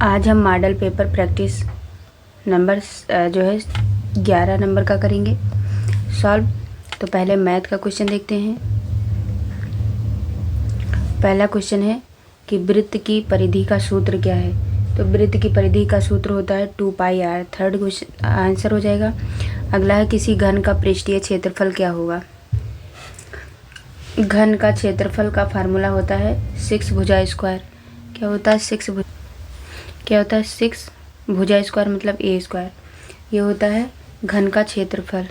आज हम model paper practice number जो है 11 नंबर का करेंगे सॉल्व। तो पहले मैथ का क्वेश्चन देखते हैं। पहला क्वेश्चन है कि वृत्त की परिधि का सूत्र क्या है। तो वृत्त की परिधि का सूत्र होता है 2πr। थर्ड क्वेश्चन आंसर हो जाएगा। अगला है किसी घन का पृष्ठीय क्षेत्रफल क्या होगा। घन का क्षेत्रफल का फार्मूला होता है 6 भुजा स्क्वायर। क्या होता है 6 भुजा स्क्वायर मतलब a स्क्वायर। ये होता है घन का क्षेत्रफल।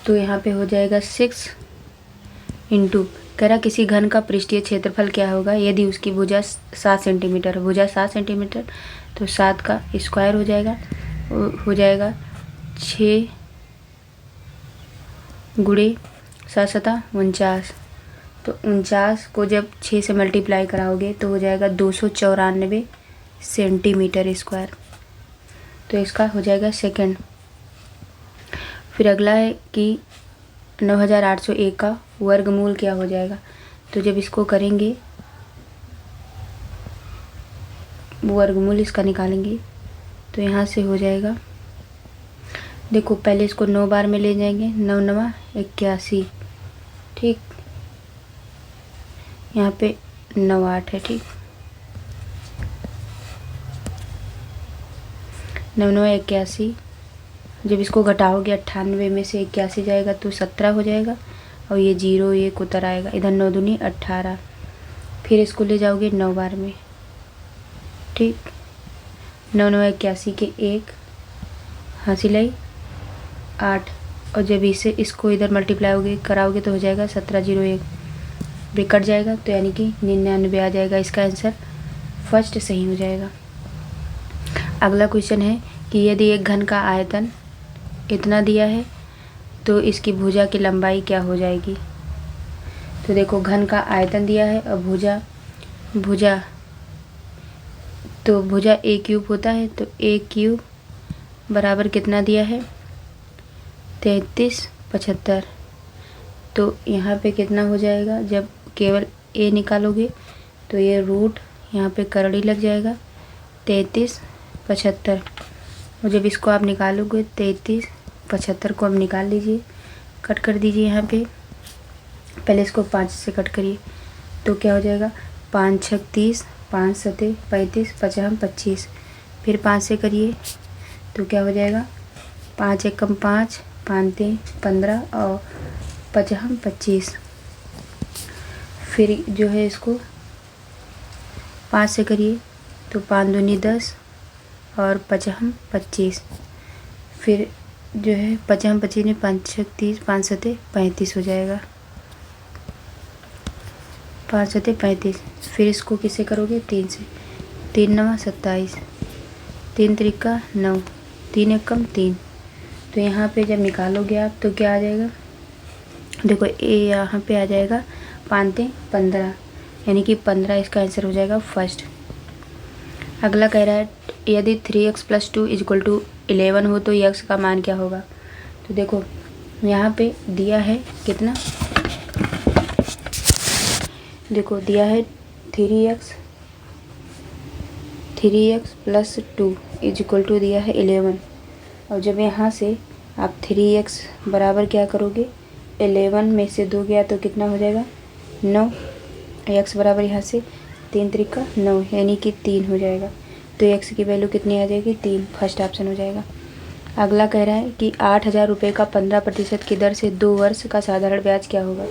तो यहाँ पे हो जाएगा 6 इंटू कह रहा किसी घन का पृष्ठीय क्षेत्रफल क्या होगा यदि उसकी भुजा 7 सेंटीमीटर है। भुजा 7 सेंटीमीटर तो 7 का स्क्वायर हो जाएगा 6 गुणे 7 49। तो 49 को जब 6 से मल्टीप्लाई कराओगे तो हो जाएगा 294 सेंटीमीटर स्क्वायर। तो इसका हो जाएगा सेकंड। फिर अगला है कि 9801 का वर्गमूल क्या हो जाएगा। तो जब इसको करेंगे वर्गमूल इसका निकालेंगे तो यहाँ से हो जाएगा, देखो पहले इसको 9 बार में ले जाएंगे। 9 9 81। ठीक, यहाँ पे 9 8 है। ठीक, 9 9 81। जब इसको घटाओगे 98 में से 81 जाएगा तो 17 हो जाएगा और ये 0 1 उतर आएगा। इधर 9 दूनी 18। फिर इसको ले जाओगे 9 बार में। ठीक, 9 9 81 के 1 हासिल आई 8। और जब इसको इधर मल्टीप्लाई कराओगे तो हो जाएगा 17 0 1 भी कट जाएगा तो यानी कि 99 आ जाएगा। इसका आंसर फर्स्ट सही हो जाएगा। अगला क्वेश्चन है कि यदि एक घन का आयतन इतना दिया है तो इसकी भुजा की लंबाई क्या हो जाएगी। तो देखो घन का आयतन दिया है और भुजा a क्यूब होता है। तो a क्यूब बराबर कितना दिया है 33 75। तो यहाँ पे कितना हो जाएगा, जब केवल a निकालोगे तो ये रूट यहाँ पे करड़ी लग जाएगा 33 75। और जब इसको आप निकालोगे 33 75 को अब निकाल लीजिए, कट कर दीजिए। यहाँ पे पहले इसको 5 से कट करिए तो क्या हो जाएगा 5 6 30 5 7 35 5 25। फिर 5 से करिए तो क्या हो जाएगा 5 1 5 5 3 15 और 5 25। फिर जो है इसको 5 से करिए तो 5 दूनी 10 और 5 25। फिर जो है 5 25 में 5 6 30 5 7 35 हो जाएगा 5 7 35। फिर इसको किससे करोगे 3 से। 3 9 27 3 त्रिका 9 3 1 3। तो यहाँ पे जब निकालोगे आप तो क्या आ जाएगा, देखो ए यहाँ पे आ जाएगा 5 3 15 यानी कि 15 इसका आंसर हो जाएगा फर्स्ट। अगला कह रहा है यदि 3x + 2 = 11 हो तो x का मान क्या होगा। तो देखो यहाँ पे दिया है कितना, देखो दिया है 3x + 2 = दिया है 11। और जब यहाँ से आप 3x बराबर क्या करोगे 11 में से 2 गया तो कितना हो जाएगा 9। x बराबर यहाँ से 3 त्रिका 9 यानी कि 3 हो जाएगा। तो x की वैल्यू कितनी आ जाएगी 3, फर्स्ट ऑप्शन हो जाएगा। अगला कह रहा है कि 8000 रुपये का 15% की दर से 2 वर्ष का साधारण ब्याज क्या होगा।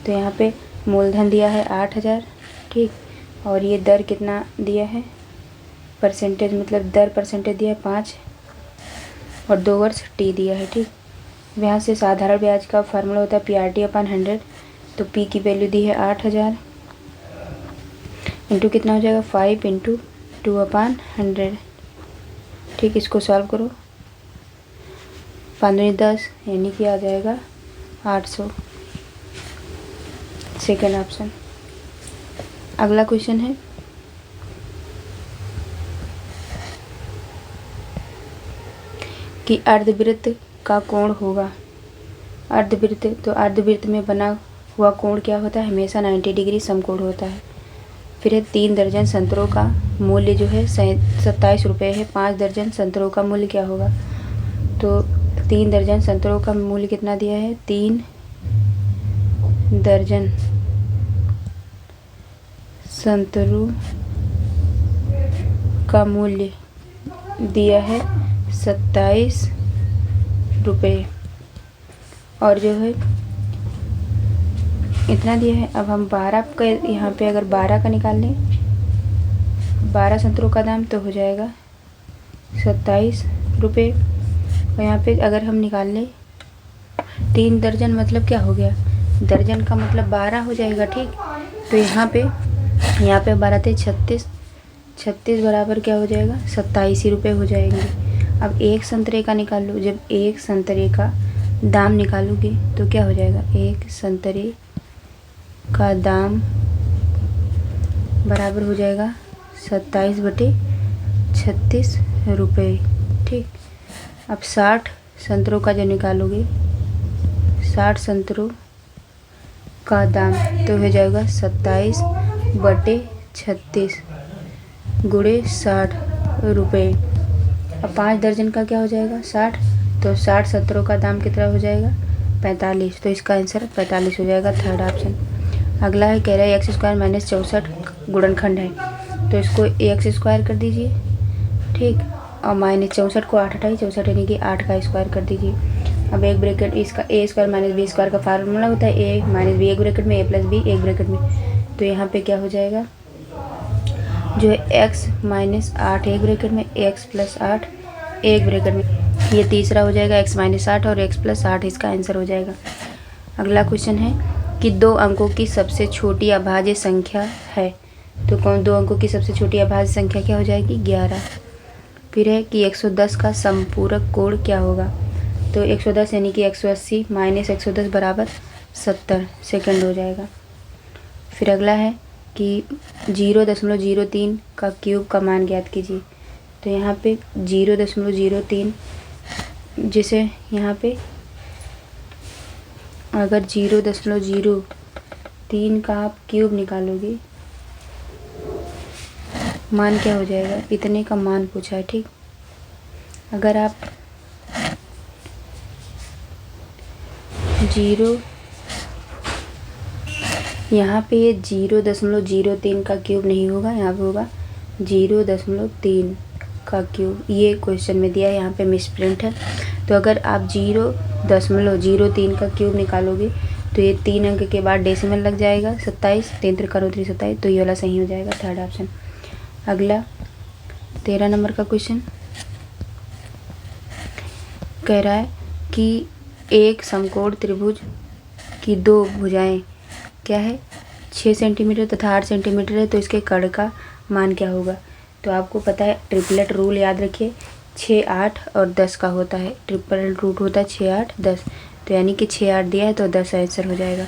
तो यहाँ पे मूलधन दिया है 8000। ठीक, और ये दर कितना दिया है परसेंटेज मतलब दर परसेंटेज दिया है 5 और 2 वर्ष t दिया है। ठीक, यहाँ से साधारण ब्याज का फार्मूला होता है PRT/100। तो p की वैल्यू दी है 8000 इंटू कितना हो जाएगा 5 × 2/100। ठीक, इसको सॉल्व करो 5 दूनी 10 यानी कि आ जाएगा 800, सेकेंड ऑप्शन। अगला क्वेश्चन है कि अर्धवृत्त का कोण होगा। अर्धवृत्त, तो अर्धवृत्त में बना हुआ कोण क्या होता है, हमेशा 90 डिग्री समकोण होता है। फिर है 3 दर्जन संतरों का मूल्य जो है 27 रुपये है। 5 दर्जन संतरों का मूल्य क्या होगा, तो 3 दर्जन संतरों का मूल्य कितना दिया है, 3 दर्जन संतरों का मूल्य दिया है 27 रुपये और जो है इतना दिया है। अब हम 12 का यहाँ पे अगर 12 का निकाल लें, 12 संतरों का दाम तो हो जाएगा 27 रुपये। और यहाँ पे अगर हम निकाल लें 3 दर्जन मतलब क्या हो गया, दर्जन का मतलब 12 हो जाएगा, ठीक। तो यहाँ पे 12 थे 36, 36 बराबर क्या हो जाएगा, 27 ही रुपये हो जाएंगे। अब एक संतरे का निकाल लो, जब एक संतरे का दाम निकालोगे तो क्या हो जाएगा, एक संतरे का दाम बराबर हो जाएगा 27/36 रुपये, ठीक। अब 60 संतरों का जो निकालोगे, 60 संतरों का दाम तो हो जाएगा 27/36 गुणे 60 रुपये। अब 5 दर्जन का क्या हो जाएगा, 60, तो 60 संतरों का दाम कितना हो जाएगा, 45। तो इसका आंसर 45 हो जाएगा, थर्ड ऑप्शन। अगला है, कह रहा है x² - 64 गुणनखंड है, तो इसको x² कर दीजिए, ठीक। और -64 को 8 8 64 यानी कि 8 का स्क्वायर कर दीजिए। अब एक ब्रैकेट, इसका a² - b² का फार्मूला होता है a - b, एक ब्रैकेट में a + b एक ब्रैकेट में, तो यहाँ पे क्या हो जाएगा, जो है x - 8 एक ब्रैकेट में, x + 8 एक ब्रैकेट में, ये तीसरा हो जाएगा x - 8 और x + 8 इसका आंसर हो जाएगा। अगला क्वेश्चन है कि 2 अंकों की सबसे छोटी अभाज्य संख्या है, तो कौन 2 अंकों की सबसे छोटी अभाज्य संख्या क्या हो जाएगी, 11। फिर है कि 110 का संपूरक कोण क्या होगा, तो 110 यानी कि 180 - 110 बराबर 70 सेकंड हो जाएगा। फिर अगला है कि 0.03 का क्यूब का मान ज्ञात कीजिए, तो यहाँ पे 0.03, जिसे यहाँ पे अगर 0.03 का आप क्यूब निकालोगे, मान क्या हो जाएगा, इतने का मान पूछा है, ठीक। अगर आप 0 यहाँ पे ये 0.03 का क्यूब नहीं होगा, यहाँ पे होगा 0.3 का क्यूब, ये क्वेश्चन में दिया है, यहाँ पे मिसप्रिंट है। तो अगर आप 0.03 का क्यूब निकालोगे तो ये 3 अंक के बाद डेसिमल लग जाएगा, 27, 3 × 27, तो ये वाला सही हो जाएगा, थर्ड ऑप्शन। अगला 13 नंबर का क्वेश्चन कह रहा है कि एक समकोण त्रिभुज की 2 भुजाएं क्या है, 6 सेंटीमीटर तथा 8 सेंटीमीटर है, तो इसके कर्ण का मान क्या होगा। तो आपको पता है ट्रिपलेट रूल याद रखिए, 6, 8 और 10 का होता है, ट्रिपल रूट होता है 6, 8, 10, तो यानी कि 6, 8 दिया है तो 10 आंसर हो जाएगा,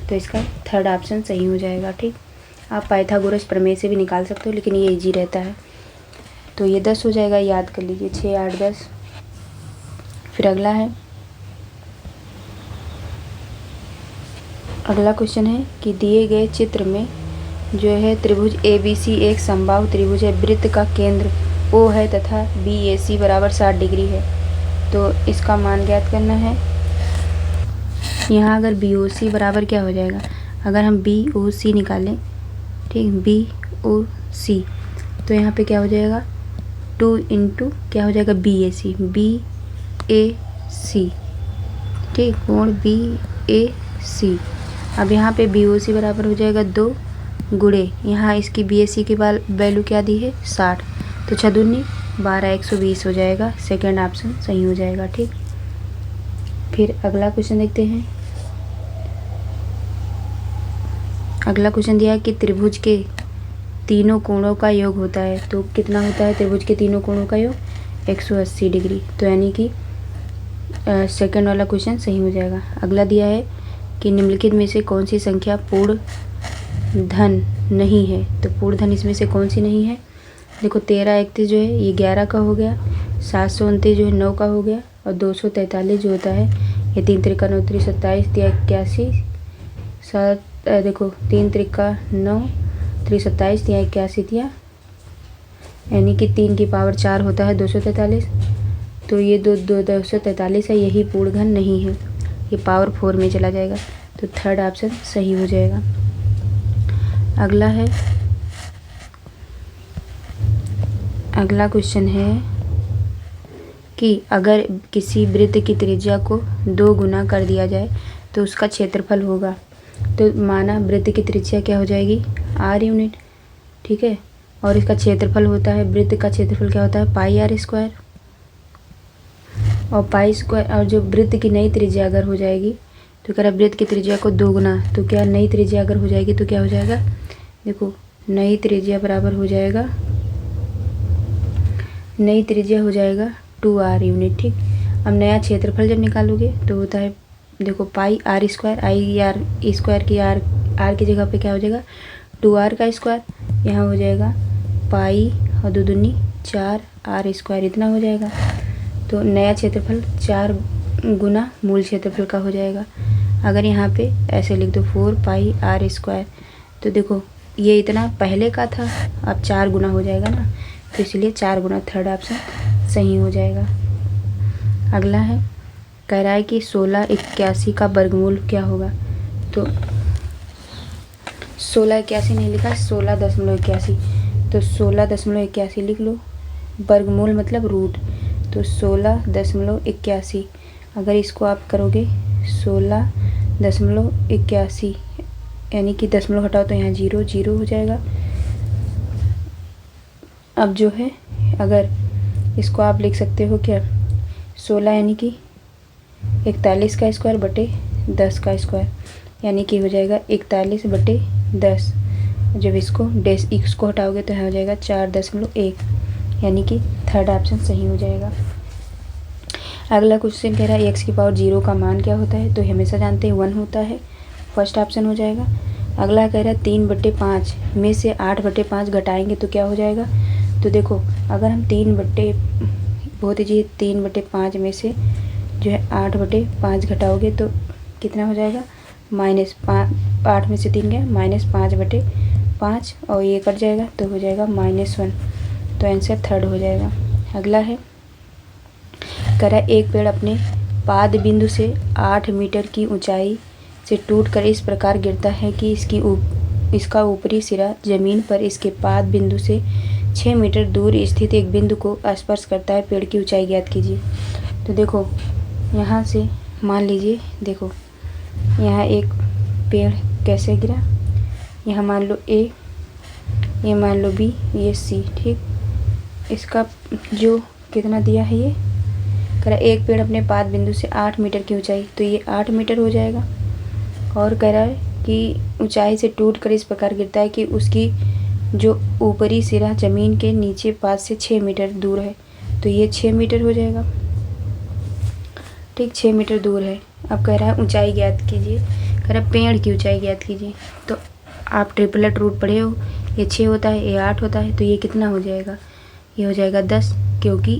तो इसका थर्ड ऑप्शन सही हो जाएगा, ठीक। आप पाइथागोरस प्रमेय से भी निकाल सकते हो, लेकिन ये इजी रहता है, तो ये 10 हो जाएगा, याद कर लीजिए 6, 8, 10। फिर अगला है, अगला क्वेश्चन है कि दिए गए चित्र में जो है त्रिभुज ABC एक समबाहु त्रिभुज है, वृत्त का केंद्र O है तथा BAC बराबर 60 डिग्री है, तो इसका मान ज्ञात करना है। यहाँ अगर BOC बराबर क्या हो जाएगा, अगर हम BOC निकालें, ठीक, BOC, तो यहाँ पे क्या हो जाएगा, 2 × क्या हो जाएगा, BAC, ठीक, कोण BAC। अब यहाँ पे BOC बराबर हो जाएगा 2 गुणे, यहाँ इसकी BAC की वैल्यू क्या दी है, 60, तो 6 दूनी 12, 120 हो जाएगा, सेकंड ऑप्शन सही हो जाएगा, ठीक। फिर अगला क्वेश्चन देखते हैं। अगला क्वेश्चन दिया है कि त्रिभुज के तीनों कोणों का योग होता है, तो कितना होता है त्रिभुज के तीनों कोणों का योग, 180 डिग्री, तो यानी कि सेकंड वाला क्वेश्चन सही हो जाएगा। अगला दिया है कि निम्नलिखित में से कौन सी संख्या पूर्ण धन नहीं है, तो पूर्ण धन इसमें से कौन सी नहीं है, देखो 13 31 जो है ये 11 का हो गया, 729 जो है 9 का हो गया, और 243 जो होता है ये 3 × 3 = 9, 27 × 81 देखो 3 त्रिका 9, 3 27, यहाँ 81 दिया, यानी कि 3 की पावर 4 होता है 243। तो ये 243 है, यही पूर्ण घन नहीं है, ये पावर 4 में चला जाएगा। तो थर्ड ऑप्शन सही हो जाएगा। अगला क्वेश्चन है कि अगर किसी वृत्त की त्रिज्या को 2 गुना कर दिया जाए तो उसका क्षेत्रफल होगा। तो माना वृत्त की त्रिज्या क्या हो जाएगी, r यूनिट, ठीक है, और इसका क्षेत्रफल होता है, वृत्त का क्षेत्रफल क्या होता है, पाई r स्क्वायर, और पाई स्क्वायर। और जो वृत्त की नई त्रिज्या अगर हो जाएगी तो कह रहा वृत्त की त्रिज्या को 2 गुना, तो क्या नई त्रिज्या अगर हो जाएगी तो क्या हो जाएगा, देखो नई त्रिज्या बराबर हो जाएगा, नई त्रिज्या हो जाएगा 2r यूनिट, ठीक। अब नया क्षेत्रफल जब निकालोगे तो होता है, देखो पाई r square, I R square की r की जगह पे क्या हो जाएगा 2r का स्क्वायर, यहाँ हो जाएगा पाई और 2 दूनी 4r स्क्वायर, इतना हो जाएगा। तो नया क्षेत्रफल 4 गुना मूल क्षेत्रफल का हो जाएगा। अगर यहाँ पे ऐसे लिख दो 4 पाई r स्क्वायर, तो देखो ये इतना पहले का था, अब 4 गुना हो जाएगा ना, तो इसलिए 4 गुना, थर्ड ऑप्शन सही हो जाएगा। अगला है, कह रहा है कि 1681 का वर्गमूल क्या होगा। तो 1681 नहीं लिखा, 16.81, तो 16.81 लिख लो, वर्गमूल मतलब रूट, तो 16.81। अगर इसको आप करोगे 16.81, यानी कि दशमलव हटाओ तो यहाँ 0 0 हो जाएगा। अब जो है अगर इसको आप लिख सकते हो क्या, 16 यानी कि 41 का स्क्वायर बटे 10 का स्क्वायर, यानी कि हो जाएगा 41 बटे 10। जब इसको हटाओगे तो यहाँ हो जाएगा 4.1, यानी कि थर्ड ऑप्शन सही हो जाएगा। अगला क्वेश्चन कह रहा है x की पावर 0 का मान क्या होता है। तो हमेशा जानते हैं 1 होता है, फर्स्ट ऑप्शन हो जाएगा। अगला कह रहा है 3/5 में से 8/5 घटाएंगे तो क्या हो जाएगा। तो देखो अगर हम 3/5 में से जो है 8/5 घटाओगे तो कितना हो जाएगा, -8 में से 3 गया, -5/5, और ये कट जाएगा तो हो जाएगा -1, तो आंसर थर्ड हो जाएगा। अगला है, कह रहा है एक पेड़ अपने पाद बिंदु से 8 मीटर की ऊंचाई से टूटकर इस प्रकार गिरता है कि इसका ऊपरी सिरा जमीन पर इसके पाद बिंदु से 6 मीटर दूर स्थित एक बिंदु को स्पर्श करता है। पेड़ की ऊंचाई ज्ञात कीजिए। तो देखो यहाँ से मान लीजिए, देखो यहाँ एक पेड़ कैसे गिरा, यहाँ मान लो A, ये मान लो B, ये C, ठीक। इसका जो कितना दिया है, ये कह रहा है एक पेड़ अपने पाद बिंदु से 8 मीटर की ऊंचाई, तो ये 8 मीटर हो जाएगा। और कह रहा है कि ऊंचाई से टूट कर इस प्रकार गिरता है कि उसकी जो ऊपरी सिरा जमीन के नीचे पाद से 6 मीटर दूर है, तो ये 6 मीटर हो जाएगा, ठीक, 6 मीटर दूर है। अब कह रहा है ऊंचाई ज्ञात कीजिए, कह रहा है पेड़ की ऊंचाई ज्ञात कीजिए। तो आप ट्रिपलेट रूट पढ़े हो, ये 6 होता है, ये 8 होता है, तो ये कितना हो जाएगा, ये हो जाएगा 10, क्योंकि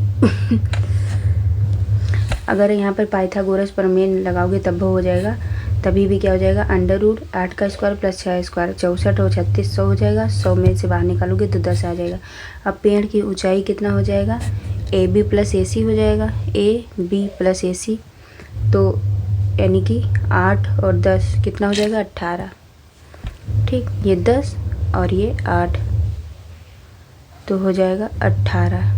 अगर यहाँ पर पाइथागोरस प्रमेय लगाओगे तब हो जाएगा, तभी भी क्या हो जाएगा, √8 का स्क्वायर प्लस 6 स्क्वायर 64 और 36 100 हो जाएगा। 100 में से बाहर निकालोगे तो 10 आ जाएगा। अब पेड़ की ऊंचाई कितना हो जाएगा, AB + AC हो जाएगा, AB + AC, तो यानी कि 8 और 10 कितना हो जाएगा, 18, ठीक। ये 10 और ये 8, तो हो जाएगा 18।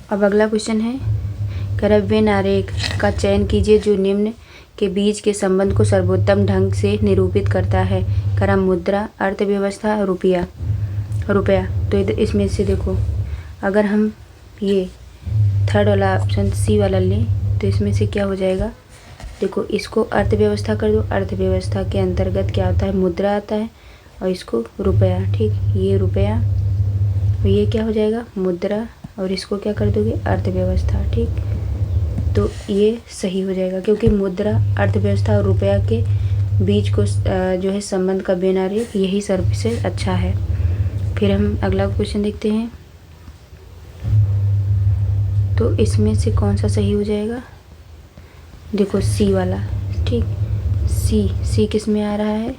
अब अगला क्वेश्चन है, कह रहा है वेन आरेख का चयन कीजिए जो निम्न के बीच के संबंध को सर्वोत्तम ढंग से निरूपित करता है। कह रहा मुद्रा, अर्थव्यवस्था, रुपया। तो इसमें से देखो अगर हम ये थर्ड वाला ऑप्शन C वाला लें तो इसमें से क्या हो जाएगा, देखो इसको अर्थव्यवस्था कर दो, अर्थव्यवस्था के अंतर्गत क्या आता है, मुद्रा आता है, और इसको रुपया, ठीक, ये रुपया, और ये क्या हो जाएगा, मुद्रा, और इसको क्या कर दोगे, अर्थव्यवस्था, ठीक। तो ये सही हो जाएगा क्योंकि मुद्रा, अर्थव्यवस्था और रुपया के बीच को जो है संबंध का वेन आरेख यही सबसे अच्छा है। फिर हम अगला क्वेश्चन देखते हैं। तो इसमें से कौन सा सही हो जाएगा, देखो C वाला, ठीक। सी किस में आ रहा है?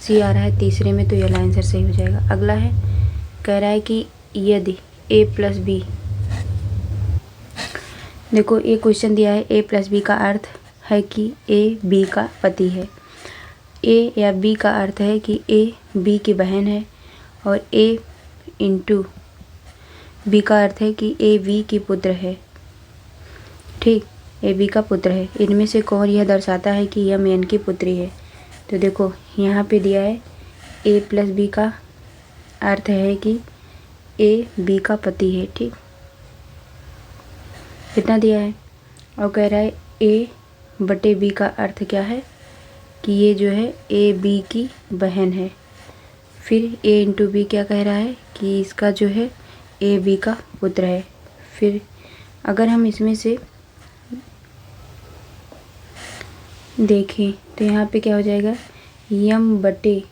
सी आ रहा है तीसरे में, तो ये आंसर सही हो जाएगा। अगला है, कह रहा है कि यदि ए प्लस बी, देखो ये क्वेश्चन दिया है, ए प्लस बी का अर्थ है कि ए बी का पति है। ए या बी का अर्थ है कि ए बी की बहन है, और ए इंटू बी का अर्थ है कि ए बी की पुत्र है। ठीक, ए बी का पुत्र है। इनमें से कौन यह दर्शाता है कि यम एन की पुत्री है? तो देखो यहाँ पे दिया है ए प्लस बी का अर्थ है कि ए बी का पति है। ठीक, कितना दिया है? और कह रहा है ए बटे बी का अर्थ क्या है कि ये जो है ए बी की बहन है। फिर ए इंटू बी क्या कह रहा है कि इसका जो है ए बी का पुत्र है। फिर अगर हम इसमें से देखें तो यहाँ पे क्या हो जाएगा, यम बटे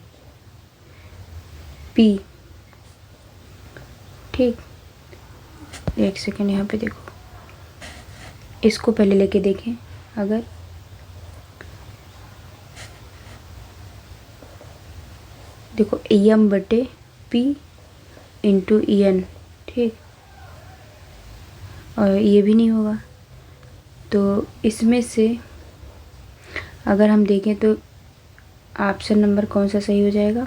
पी। ठीक, एक सेकेंड यहाँ पे देखो, इसको पहले लेके देखें। अगर देखो यम बटे पी इंटू एन, ठीक, और ये भी नहीं होगा। तो इसमें से अगर हम देखें तो ऑप्शन नंबर कौन सा सही हो जाएगा?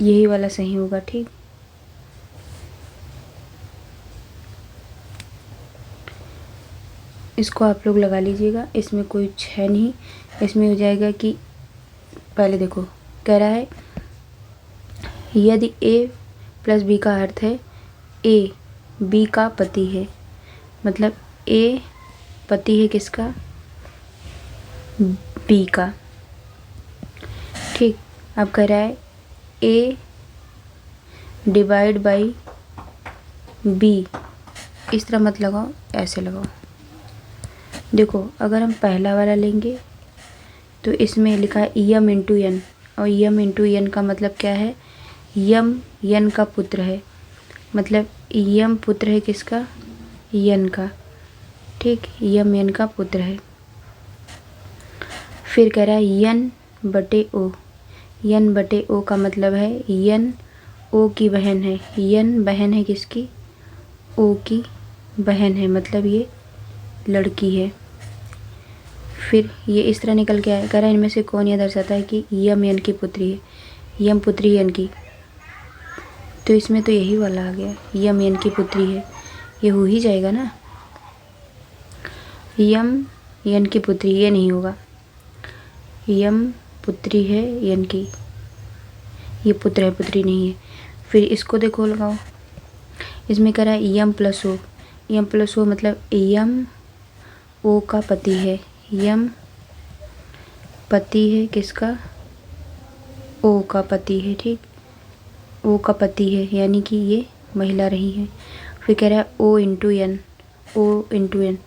यही वाला सही होगा। ठीक, इसको आप लोग लगा लीजिएगा, इसमें कोई है नहीं। इसमें हो जाएगा कि पहले देखो, कह रहा है यदि ए प्लस बी का अर्थ है ए बी का पति है, मतलब ए पति है किसका? बी का। ठीक, अब कह रहा है ए डिवाइड बाई बी। इस तरह मत लगाओ, ऐसे लगाओ। देखो अगर हम पहला वाला लेंगे तो इसमें लिखा है यम इंटू एन, और यम इंटू एन का मतलब क्या है? यम एन का पुत्र है, मतलब यम पुत्र है किसका? एन का। ठीक, यम एन का पुत्र है। फिर कह रहा है यन बटे ओ। यन बटे ओ का मतलब है यन ओ की बहन है। यन बहन है किसकी? ओ की बहन है, मतलब ये लड़की है। फिर ये इस तरह निकल के आया, कह रहा है इनमें से कौन यह दर्शाता है कि यम एन की पुत्री है? यम पुत्री एन की, तो इसमें तो यही वाला आ गया, यम एन की पुत्री है, ये हो ही जाएगा ना। यम एन की पुत्री, ये नहीं होगा। यम पुत्री है एन की, ये पुत्र है, पुत्री नहीं है। फिर इसको देखो, लगाओ। इसमें कह रहा है यम प्लस ओ। यम प्लस ओ मतलब यम ओ का पति है। यम पति है किसका? ओ का पति है। ठीक, ओ का पति है, यानी कि ये महिला रही है। फिर कह रहा है O into N. O into N,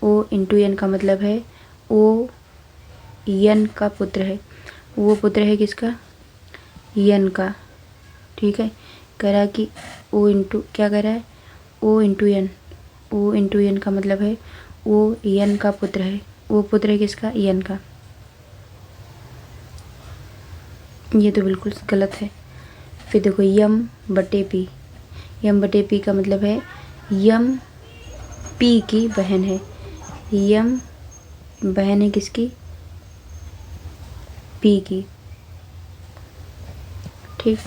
O into N का मतलब है ओ एन का पुत्र है। वो पुत्र है किसका? एन का। ठीक है, कह रहा है कि ओ इंटू, क्या कह रहा है? O into N. O into N का मतलब है ओ एन का पुत्र है। वो पुत्र है किसका? एन का। ये तो बिल्कुल गलत है। फिर देखो यम बटे पी। यम बटे पी का मतलब है यम पी की बहन है। यम बहन है किसकी? पी की। ठीक,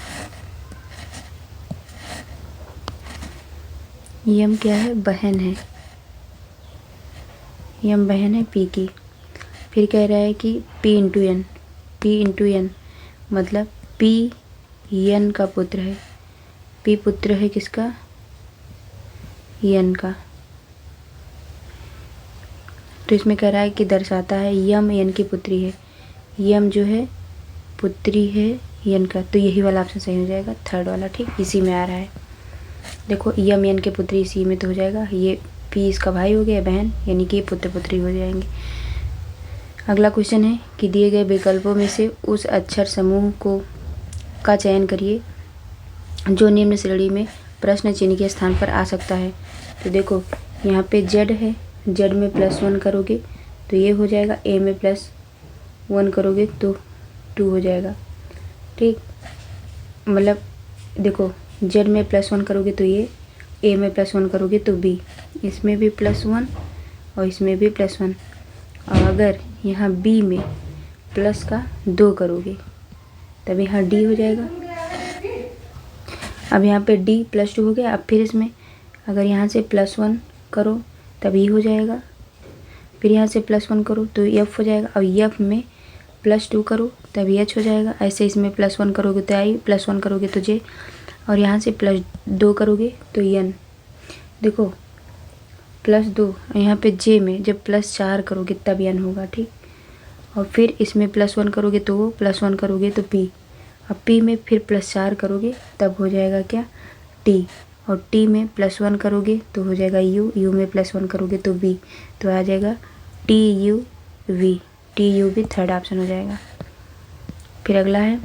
यम क्या है? बहन है। यम बहन है पी की। फिर कह रहा है कि P into N. P into N मतलब पी एन का पुत्र है। पी पुत्र है किसका? एन का। तो इसमें कह रहा है कि दर्शाता है यम एन की पुत्री है। यम जो है पुत्री है एन का, तो यही वाला ऑप्शन सही हो जाएगा, थर्ड वाला। ठीक, इसी में आ रहा है। देखो यम एन की पुत्री इसी में तो हो जाएगा। ये पी इसका भाई हो गया, बहन, यानी कि पुत्र पुत्री हो जाएंगे। अगला क्वेश्चन है कि दिए गए विकल्पों में से उस अक्षर समूह को का चयन करिए जो निम्न श्रेणी में प्रश्न चिन्ह के स्थान पर आ सकता है। तो देखो यहाँ पे जेड है, जेड में +1 करोगे तो ये हो जाएगा, ए में +1 करोगे तो 2 हो जाएगा। ठीक, मतलब देखो जेड में +1 करोगे तो ये, ए में +1 करोगे तो बी, इसमें भी +1 और इसमें भी +1। और अगर यहाँ बी में प्लस का 2 करोगे तब यहाँ डी हो जाएगा। अब यहाँ पे डी +2 हो गया। अब फिर इसमें अगर यहाँ से +1 करो तब ई हो जाएगा, फिर यहाँ से +1 करो तो एफ हो जाएगा, और एफ में +2 करो तब एच हो जाएगा। ऐसे इसमें +1 करोगे तो आई, +1 करोगे तो जे, और यहाँ से +2 करोगे तो एन। देखो +2, यहाँ पे जे में जब +4 करोगे तब एन होगा। ठीक, और फिर इसमें +1 करोगे तो वो, +1 करोगे तो पी, अब पी में फिर +4 करोगे तब हो जाएगा क्या, टी, और टी में +1 करोगे तो हो जाएगा यू, यू में +1 करोगे तो वी, तो आ जाएगा T U V, T U V, third option हो जाएगा। फिर अगला है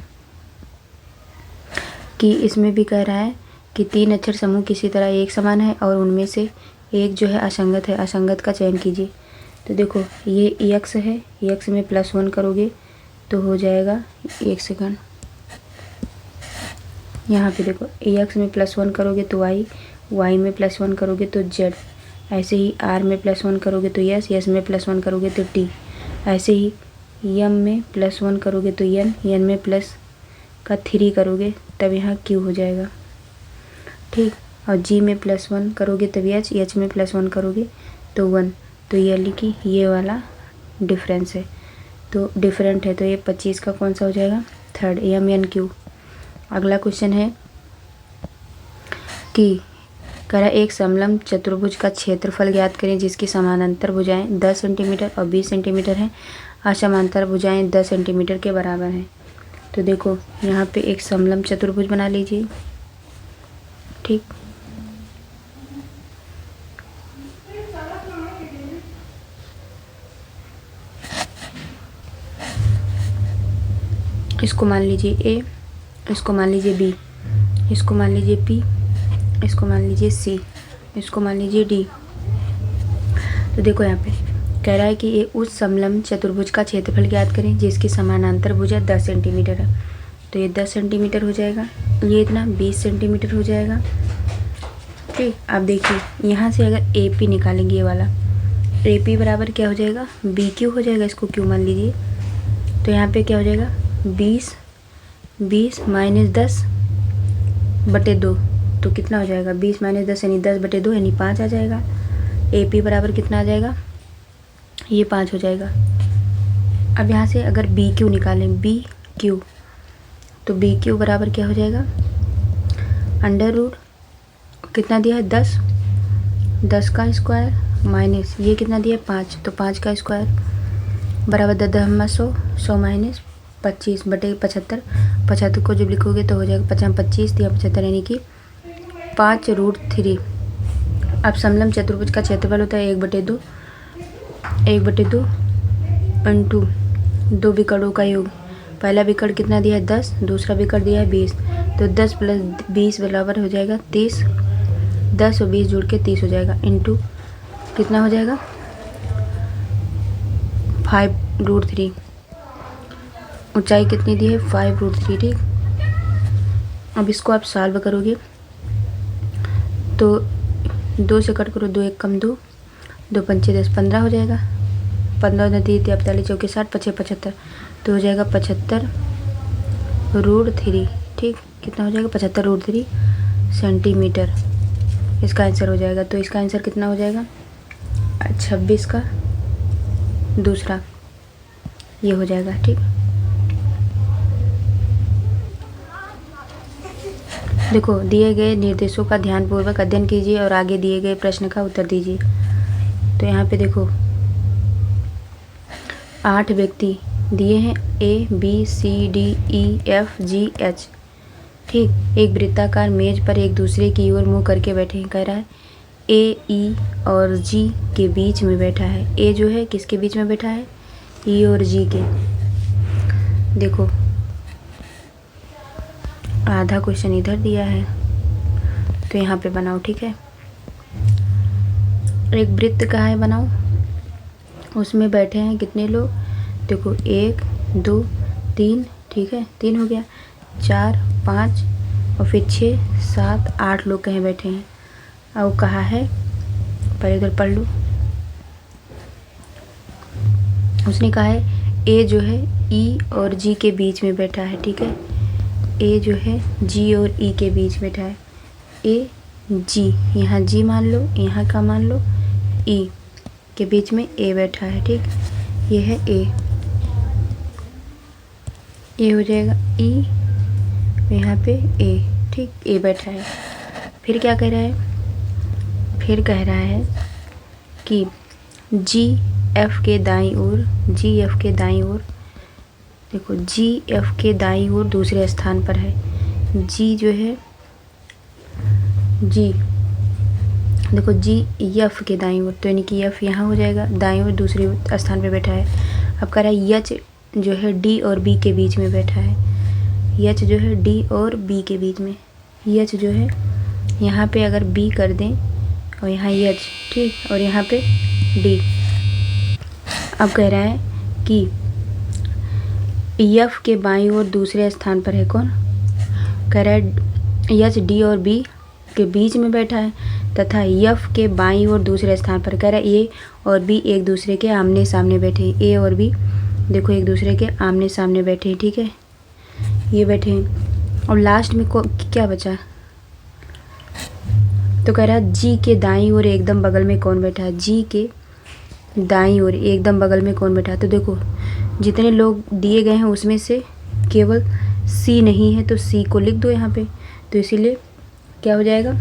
कि इसमें भी कह रहा है कि 3 अक्षर समूह किसी तरह एक समान है और उनमें से एक जो है असंगत है, असंगत का चयन कीजिए। तो देखो ये एक्स है, एक्स में +1 करोगे तो हो जाएगा, एक सेकंड, यहाँ पे देखो एक्स में +1 करोगे तो वाई, वाई में +1 करोगे तो जेड, ऐसे ही आर में +1 करोगे तो यस, यस में +1 करोगे तो टी, ऐसे ही यम में +1 करोगे तो एन, एन में +3 करोगे तब यहाँ क्यू हो जाएगा। ठीक, और जी में +1 करोगे तब एच, एच में +1 करोगे तो 1, तो ये लिखी, ये वाला डिफरेंस है, तो डिफरेंट है, तो ये 25 का कौन सा हो जाएगा, थर्ड, एम एन क्यू। अगला क्वेश्चन है कि कह रहा एक समलंब चतुर्भुज का क्षेत्रफल ज्ञात करें जिसकी समानांतर भुजाएं 10 सेंटीमीटर और 20 सेंटीमीटर हैं, असमांतर भुजाएं 10 सेंटीमीटर के बराबर हैं। तो देखो यहाँ पे एक समलंब चतुर्भुज बना लीजिए। ठीक, इसको मान लीजिए ए, इसको मान लीजिए बी, इसको मान लीजिए पी, इसको मान लीजिए सी, इसको मान लीजिए डी। तो देखो यहाँ पे कह रहा है कि ये उस समलंब चतुर्भुज का क्षेत्रफल ज्ञात करें जिसकी समानांतर भुजा 10 सेंटीमीटर है। तो ये 10 सेंटीमीटर हो जाएगा, ये इतना 20 सेंटीमीटर हो जाएगा। ठीक, अब देखिए यहाँ से अगर ए पी निकालेंगे, ये वाला ए पी बराबर क्या हो जाएगा, बी क्यू हो जाएगा, इसको क्यू मान लीजिए। तो यहाँ पे क्या हो जाएगा, 20 माइनस 10/2, तो कितना हो जाएगा, 20 माइनस 10 यानी 10/2 यानी 5 आ जाएगा। ए पी बराबर कितना आ जाएगा, ये 5 हो जाएगा। अब यहाँ से अगर बी क्यू निकालें, बी क्यू, तो बी क्यू बराबर क्या हो जाएगा, √, कितना दिया है 10 का स्क्वायर माइनस ये कितना दिया है 5, तो 5 का स्क्वायर बराबर 10 माइनस 25/75, 75 को जब लिखोगे तो हो जाएगा 25 दिया 75 यानी कि 5√3। अब समलंब चतुर्भुज का क्षेत्रफल होता है 1/2 इंटू 2 विकर्णों का योग। पहला विकर्ण कितना दिया है 10, दूसरा विकर्ण दिया है 20, तो 10 + 20 बराबर हो जाएगा 30, 10 और 20 जोड़ के 30 हो जाएगा, इंटू कितना हो जाएगा 5√3। ऊंचाई कितनी दी है 5√3। ठीक, अब इसको आप सॉल्व करोगे तो 2 से कट करो, 2 1 कम 2, 2 पंचे 10, 15 हो जाएगा, 15 × 3 = 45, 4 60, 5 75, तो हो जाएगा 75√3। ठीक, कितना हो जाएगा 75√3 सेंटीमीटर, इसका आंसर हो जाएगा। तो इसका आंसर कितना हो जाएगा 26 का दूसरा, ये हो जाएगा। ठीक, देखो दिए गए निर्देशों का ध्यानपूर्वक अध्ययन कीजिए और आगे दिए गए प्रश्न का उत्तर दीजिए। तो यहाँ पे देखो 8 व्यक्ति दिए हैं, A B C D E F G H। ठीक, एक वृत्ताकार मेज पर एक दूसरे की ओर मुंह करके बैठे हैं। कह रहा है A E और G के बीच में बैठा है। A जो है किसके बीच में बैठा है, E और G के। देखो आधा क्वेश्चन इधर दिया है तो यहाँ पे बनाओ। ठीक है, एक वृत्त का है बनाओ, उसमें बैठे हैं कितने लोग, देखो 1 2 3, ठीक है 3 हो गया, 4 5 और फिर 6 7 8 लोग कहीं बैठे हैं। अब कहा है, पहले इधर पढ़ लो। उसने कहा है ए जो है ई और जी के बीच में बैठा है, ठीक है। ए जो है जी और ई के बीच बैठा है। ए जी, यहाँ जी मान लो, यहाँ का मान लो ई के बीच में ए बैठा है, ठीक। ये है ए, ये हो जाएगा ई, यहाँ पे ए, ठीक, ए बैठा है। फिर क्या कह रहा है, फिर कह रहा है कि जी एफ के दाईं ओर, जी एफ के दाईं ओर, देखो जी एफ के दाईं ओर दूसरे स्थान पर है। जी जो है, जी देखो जी एफ के दाईं ओर, तो यानी कि एफ यहाँ हो जाएगा, दाईं ओर दूसरे स्थान पर बैठा है। अब कह रहा है यच जो है डी और बी के बीच में बैठा है। यच जो है डी और बी के बीच में, यच जो है यहाँ पे अगर बी कर दें और यहाँ यच, ठीक, और यहाँ पे डी। अब कह रहा है कि एफ के बाईं ओर दूसरे स्थान पर है कौन, कह रहा है यच डी और बी के बीच में बैठा है तथा एफ के बाईं ओर दूसरे स्थान पर, कह रहा है ए और बी एक दूसरे के आमने सामने बैठे हैं। ए और बी देखो एक दूसरे के आमने सामने बैठे हैं, ठीक है, ये बैठे हैं। और लास्ट में क्या बचा, तो कह रहा है जी के दाईं ओर एकदम बगल में कौन बैठा है, जी के दाईं ओर एकदम बगल में कौन बैठा है। तो देखो जितने लोग दिए गए हैं उसमें से केवल सी नहीं है, तो सी को लिख दो यहाँ पे। तो इसीलिए क्या हो जाएगा,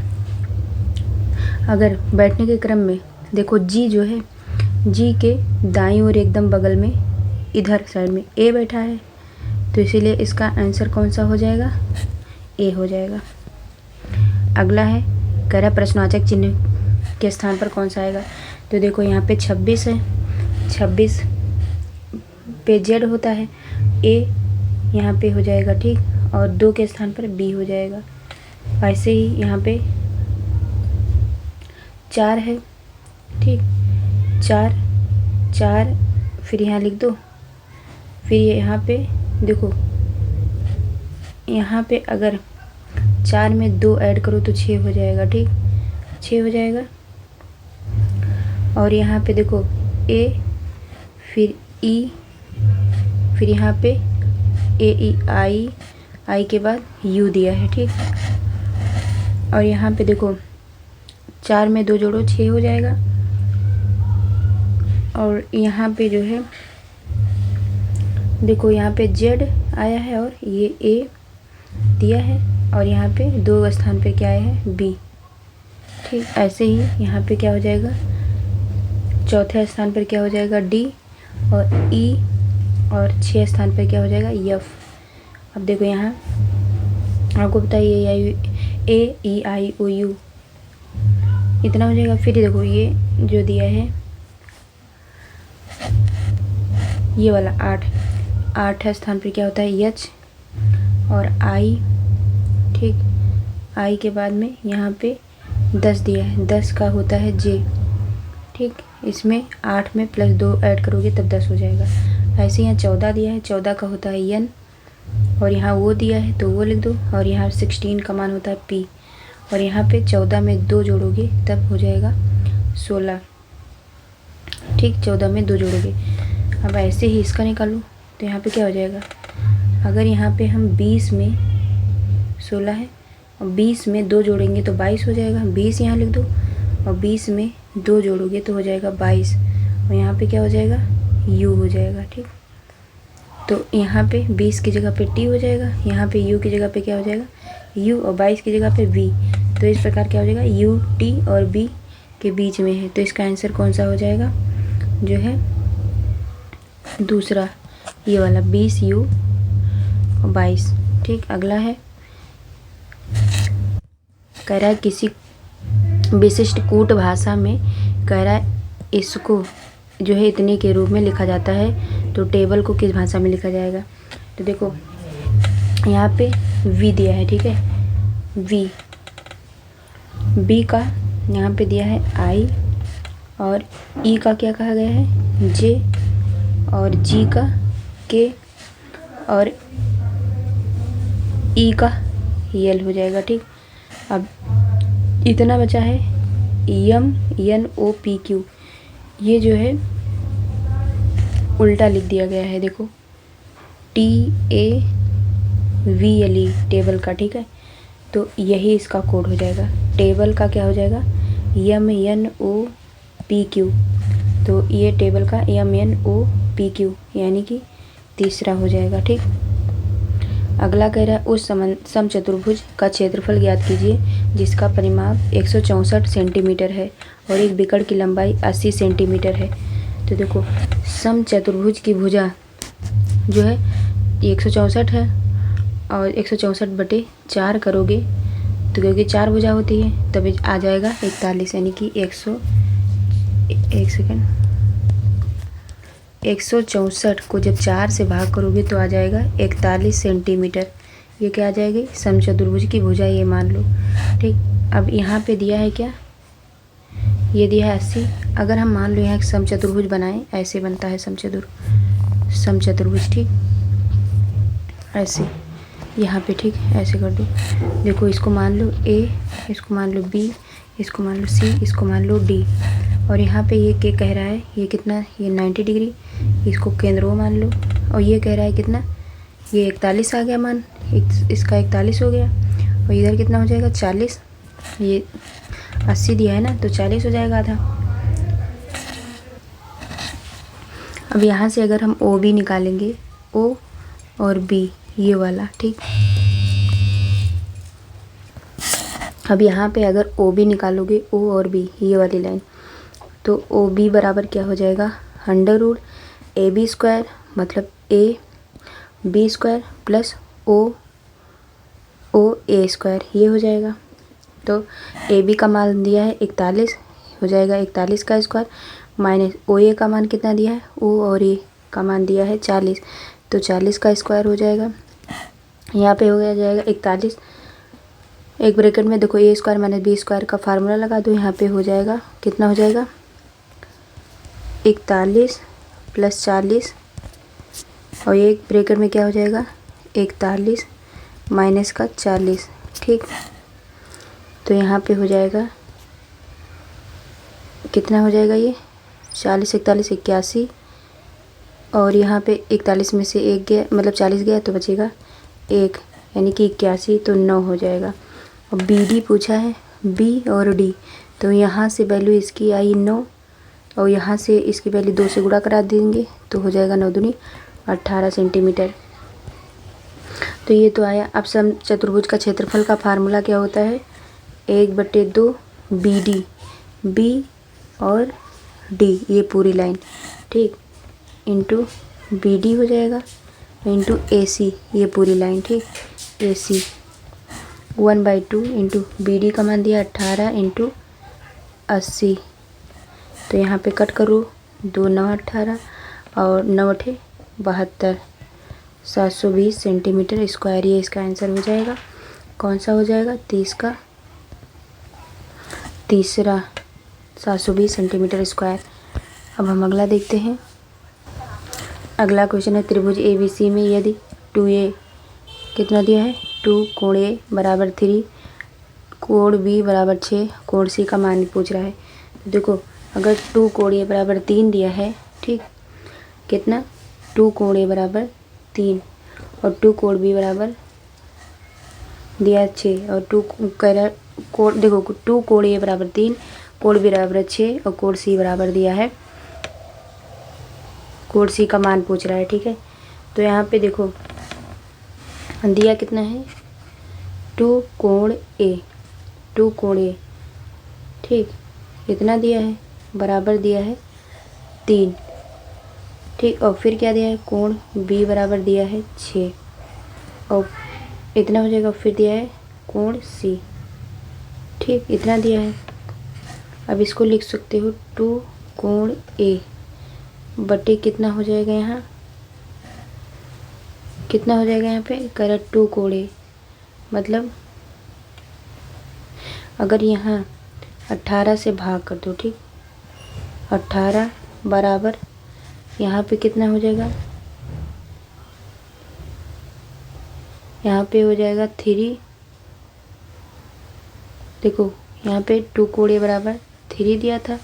अगर बैठने के क्रम में देखो जी जो है, जी के दाईं ओर एकदम बगल में इधर साइड में ए बैठा है, तो इसीलिए इसका आंसर कौन सा हो जाएगा, ए हो जाएगा। अगला है, कह रहा प्रश्नवाचक चिन्ह के स्थान पर कौन सा आएगा। तो देखो यहाँ पे 26 है, 26 पे जेड होता है, ए यहाँ पे हो जाएगा, ठीक, और 2 के स्थान पर बी हो जाएगा। ऐसे ही यहाँ पे 4 है, ठीक, 4 4 फिर यहाँ लिख दो, फिर यहाँ पे देखो, यहाँ पे अगर 4 में 2 ऐड करो तो 6 हो जाएगा, ठीक, 6 हो जाएगा। और यहाँ पे देखो ए, फिर ई, फिर यहाँ पे ए ई आई, आई के बाद यू दिया है, ठीक। और यहाँ पे देखो 4 में 2 जोड़ो 6 हो जाएगा। और यहाँ पे जो है देखो यहाँ पे जेड आया है और ये ए दिया है, और यहाँ पे 2 स्थान पे क्या आया है, बी, ठीक। ऐसे ही यहाँ पे क्या हो जाएगा, चौथे स्थान पर क्या हो जाएगा, डी, और ई, और 6 स्थान पर क्या हो जाएगा, एफ। अब देखो यहाँ आपको बताइए ए ई आई ओ यू इतना हो जाएगा। फिर देखो ये जो दिया है ये वाला 8 स्थान पर क्या होता है, एच और आई, ठीक। आई के बाद में यहाँ पे 10 दिया है, 10 का होता है जे, ठीक। इसमें 8 में +2 ऐड करोगे तब 10 हो जाएगा। ऐसे यहाँ 14 दिया है, 14 का होता है एन, और यहाँ वो दिया है तो वो लिख दो, और यहाँ 16 का मान होता है पी, और यहाँ पे 14 में 2 जोड़ोगे तब हो जाएगा 16, ठीक, 14 में 2 जोड़ोगे। अब ऐसे ही इसका निकालो, तो यहाँ पे क्या हो जाएगा, अगर यहाँ पे हम 20 में 16 है और 20 में 2 जोड़ेंगे तो 22 हो जाएगा, 20 यहाँ लिख दो, और 20 में 2 जोड़ोगे तो हो जाएगा 22, और यहाँ पे क्या हो जाएगा, u हो जाएगा, ठीक। तो यहाँ पे 20 की जगह पे t हो जाएगा, यहाँ पे u की जगह पे क्या हो जाएगा, u, और 22 की जगह पे v। तो इस प्रकार क्या हो जाएगा, u t और b के बीच में है, तो इसका आंसर कौन सा हो जाएगा, जो है दूसरा, ये वाला 20 u और 22, ठीक। अगला है, कह रहा है किसी विशिष्ट कूट भाषा में, कह रहा है इसको जो है इतने के रूप में लिखा जाता है, तो टेबल को किस भाषा में लिखा जाएगा। तो देखो यहाँ पे v दिया है, ठीक है, v, b का यहाँ पे दिया है i, और ई का क्या कहा गया है, जे, और जी का के, और ई का यल हो जाएगा। ठीक, अब इतना बचा है M N O P Q, ये जो है उल्टा लिख दिया गया है, देखो T A V L E, table का। ठीक है, तो यही इसका कोड हो जाएगा। टेबल का क्या हो जाएगा, M N O P Q, तो ये टेबल का M N O P Q यानी कि तीसरा हो जाएगा। ठीक, अगला कह रहा है उस समचतुर्भुज का क्षेत्रफल ज्ञात कीजिए जिसका परिमाप 164 सेंटीमीटर है और एक बिकड़ की लंबाई 80 सेंटीमीटर है। तो देखो समचतुर्भुज की भुजा जो है 164 है, और 164/4 करोगे तो क्योंकि 4 भुजा होती है तभी आ जाएगा 41, यानी कि 164 को जब 4 से भाग करोगे तो आ जाएगा 41 सेंटीमीटर। ये क्या आ जाएगी, समचतुर्भुज की भुजा, ये मान लो। ठीक, अब यहाँ पे दिया है क्या, ये दिया है 80। अगर हम मान लो यहाँ एक समचतुर्भुज बनाएं, ऐसे बनता है समचतुर्भुज। ठीक, ऐसे यहाँ पे, ठीक, ऐसे कर दो। देखो इसको मान लो ए, इसको मान लो बी, इसको मान लो सी, इसको मान लो डी, और यहाँ पे ये क्या कह रहा है, ये कितना, ये 90 डिग्री, इसको केंद्र ओ मान लो। और ये कह रहा है कितना, ये 41 आ गया मान, इसका 41 हो गया, और इधर कितना हो जाएगा 40, ये 80 दिया है ना, तो 40 हो जाएगा आधा। अब यहाँ से अगर हम ओ बी निकालेंगे, ओ और बी ये वाला। ठीक, अब यहाँ पे अगर ओ बी निकालोगे, ओ और बी ये वाली लाइन, तो ओ बी बराबर क्या हो जाएगा, √ ए बी स्क्वायर, मतलब A B square plus O A square, ये हो जाएगा। तो ए बी का मान दिया है 41, हो जाएगा 41 का स्क्वायर, माइनस ओ ए का मान कितना दिया है, ओ और ए का मान दिया है 40, तो 40 का स्क्वायर हो जाएगा। यहाँ पे हो गया जाएगा 41, एक ब्रैकेट में देखो ए स्क्वायर माइनस बी स्क्वायर का फार्मूला लगा दो, यहाँ पे हो जाएगा कितना हो जाएगा 41 + 40, और एक ब्रैकेट में क्या हो जाएगा 41 माइनस का 40। ठीक, तो यहाँ पे हो जाएगा कितना हो जाएगा, ये 40 41 81, और यहाँ पे 41 में से 1 गया, मतलब 40 गया तो बचेगा 1, यानी कि 81, तो 9 हो जाएगा। और बी डी पूछा है, बी और डी, तो यहाँ से वैल्यू इसकी आई 9, और यहाँ से इसकी वैल्यू 2 से गुणा करा देंगे तो हो जाएगा 9 दूनी 18 सेंटीमीटर। तो ये तो आया। अब समचतुर्भुज का क्षेत्रफल का फार्मूला क्या होता है, 1/2 बी डी, बी और डी ये पूरी लाइन, ठीक, इंटू बी डी हो जाएगा, इंटू ए सी ये पूरी लाइन, ठीक, ए सी 1/2 इंटू बी डी का मान दिया 18 इंटू 80, तो यहाँ पे कट करो 2 9 18 और 9 8 72, 720 सेंटीमीटर स्क्वायर, ये इसका आंसर हो जाएगा। कौन सा हो जाएगा, 30 का तीसरा 720 सेंटीमीटर स्क्वायर। अब हम अगला देखते हैं। अगला क्वेश्चन है त्रिभुज ए बी सी में यदि 2a कितना दिया है, 2 कोण ए बराबर 3, कोण बी बराबर 6, कोण सी का मान पूछ रहा है। तो देखो अगर 2 कोण ए बराबर 3 दिया है, ठीक, कितना 2 कोण ए बराबर 3 और 2 कोण बी बराबर दिया 6, और 2 कह रहा कोण, देखो 2 कोण ए बराबर 3, कोण बी बराबर 6 और कोण सी बराबर दिया है, कोण सी का मान पूछ रहा है, ठीक है। तो यहाँ पे देखो दिया कितना है, 2 कोण ए, 2 कोण ए, ठीक, इतना दिया है, बराबर दिया है 3, ठीक, और फिर क्या दिया है, कोण बी बराबर दिया है 6 और इतना हो जाएगा, फिर दिया है कोण सी, ठीक, इतना दिया है। अब इसको लिख सकते हो 2 कोण ए बटे कितना हो जाएगा, यहाँ कितना हो जाएगा, यहाँ पे कह 2 कोण ए, मतलब अगर यहाँ 18 से भाग कर दो, ठीक, 18 बराबर यहाँ पे कितना हो जाएगा, यहाँ पे हो जाएगा 3। देखो यहाँ पे 2 कोण ए बराबर 3 दिया था,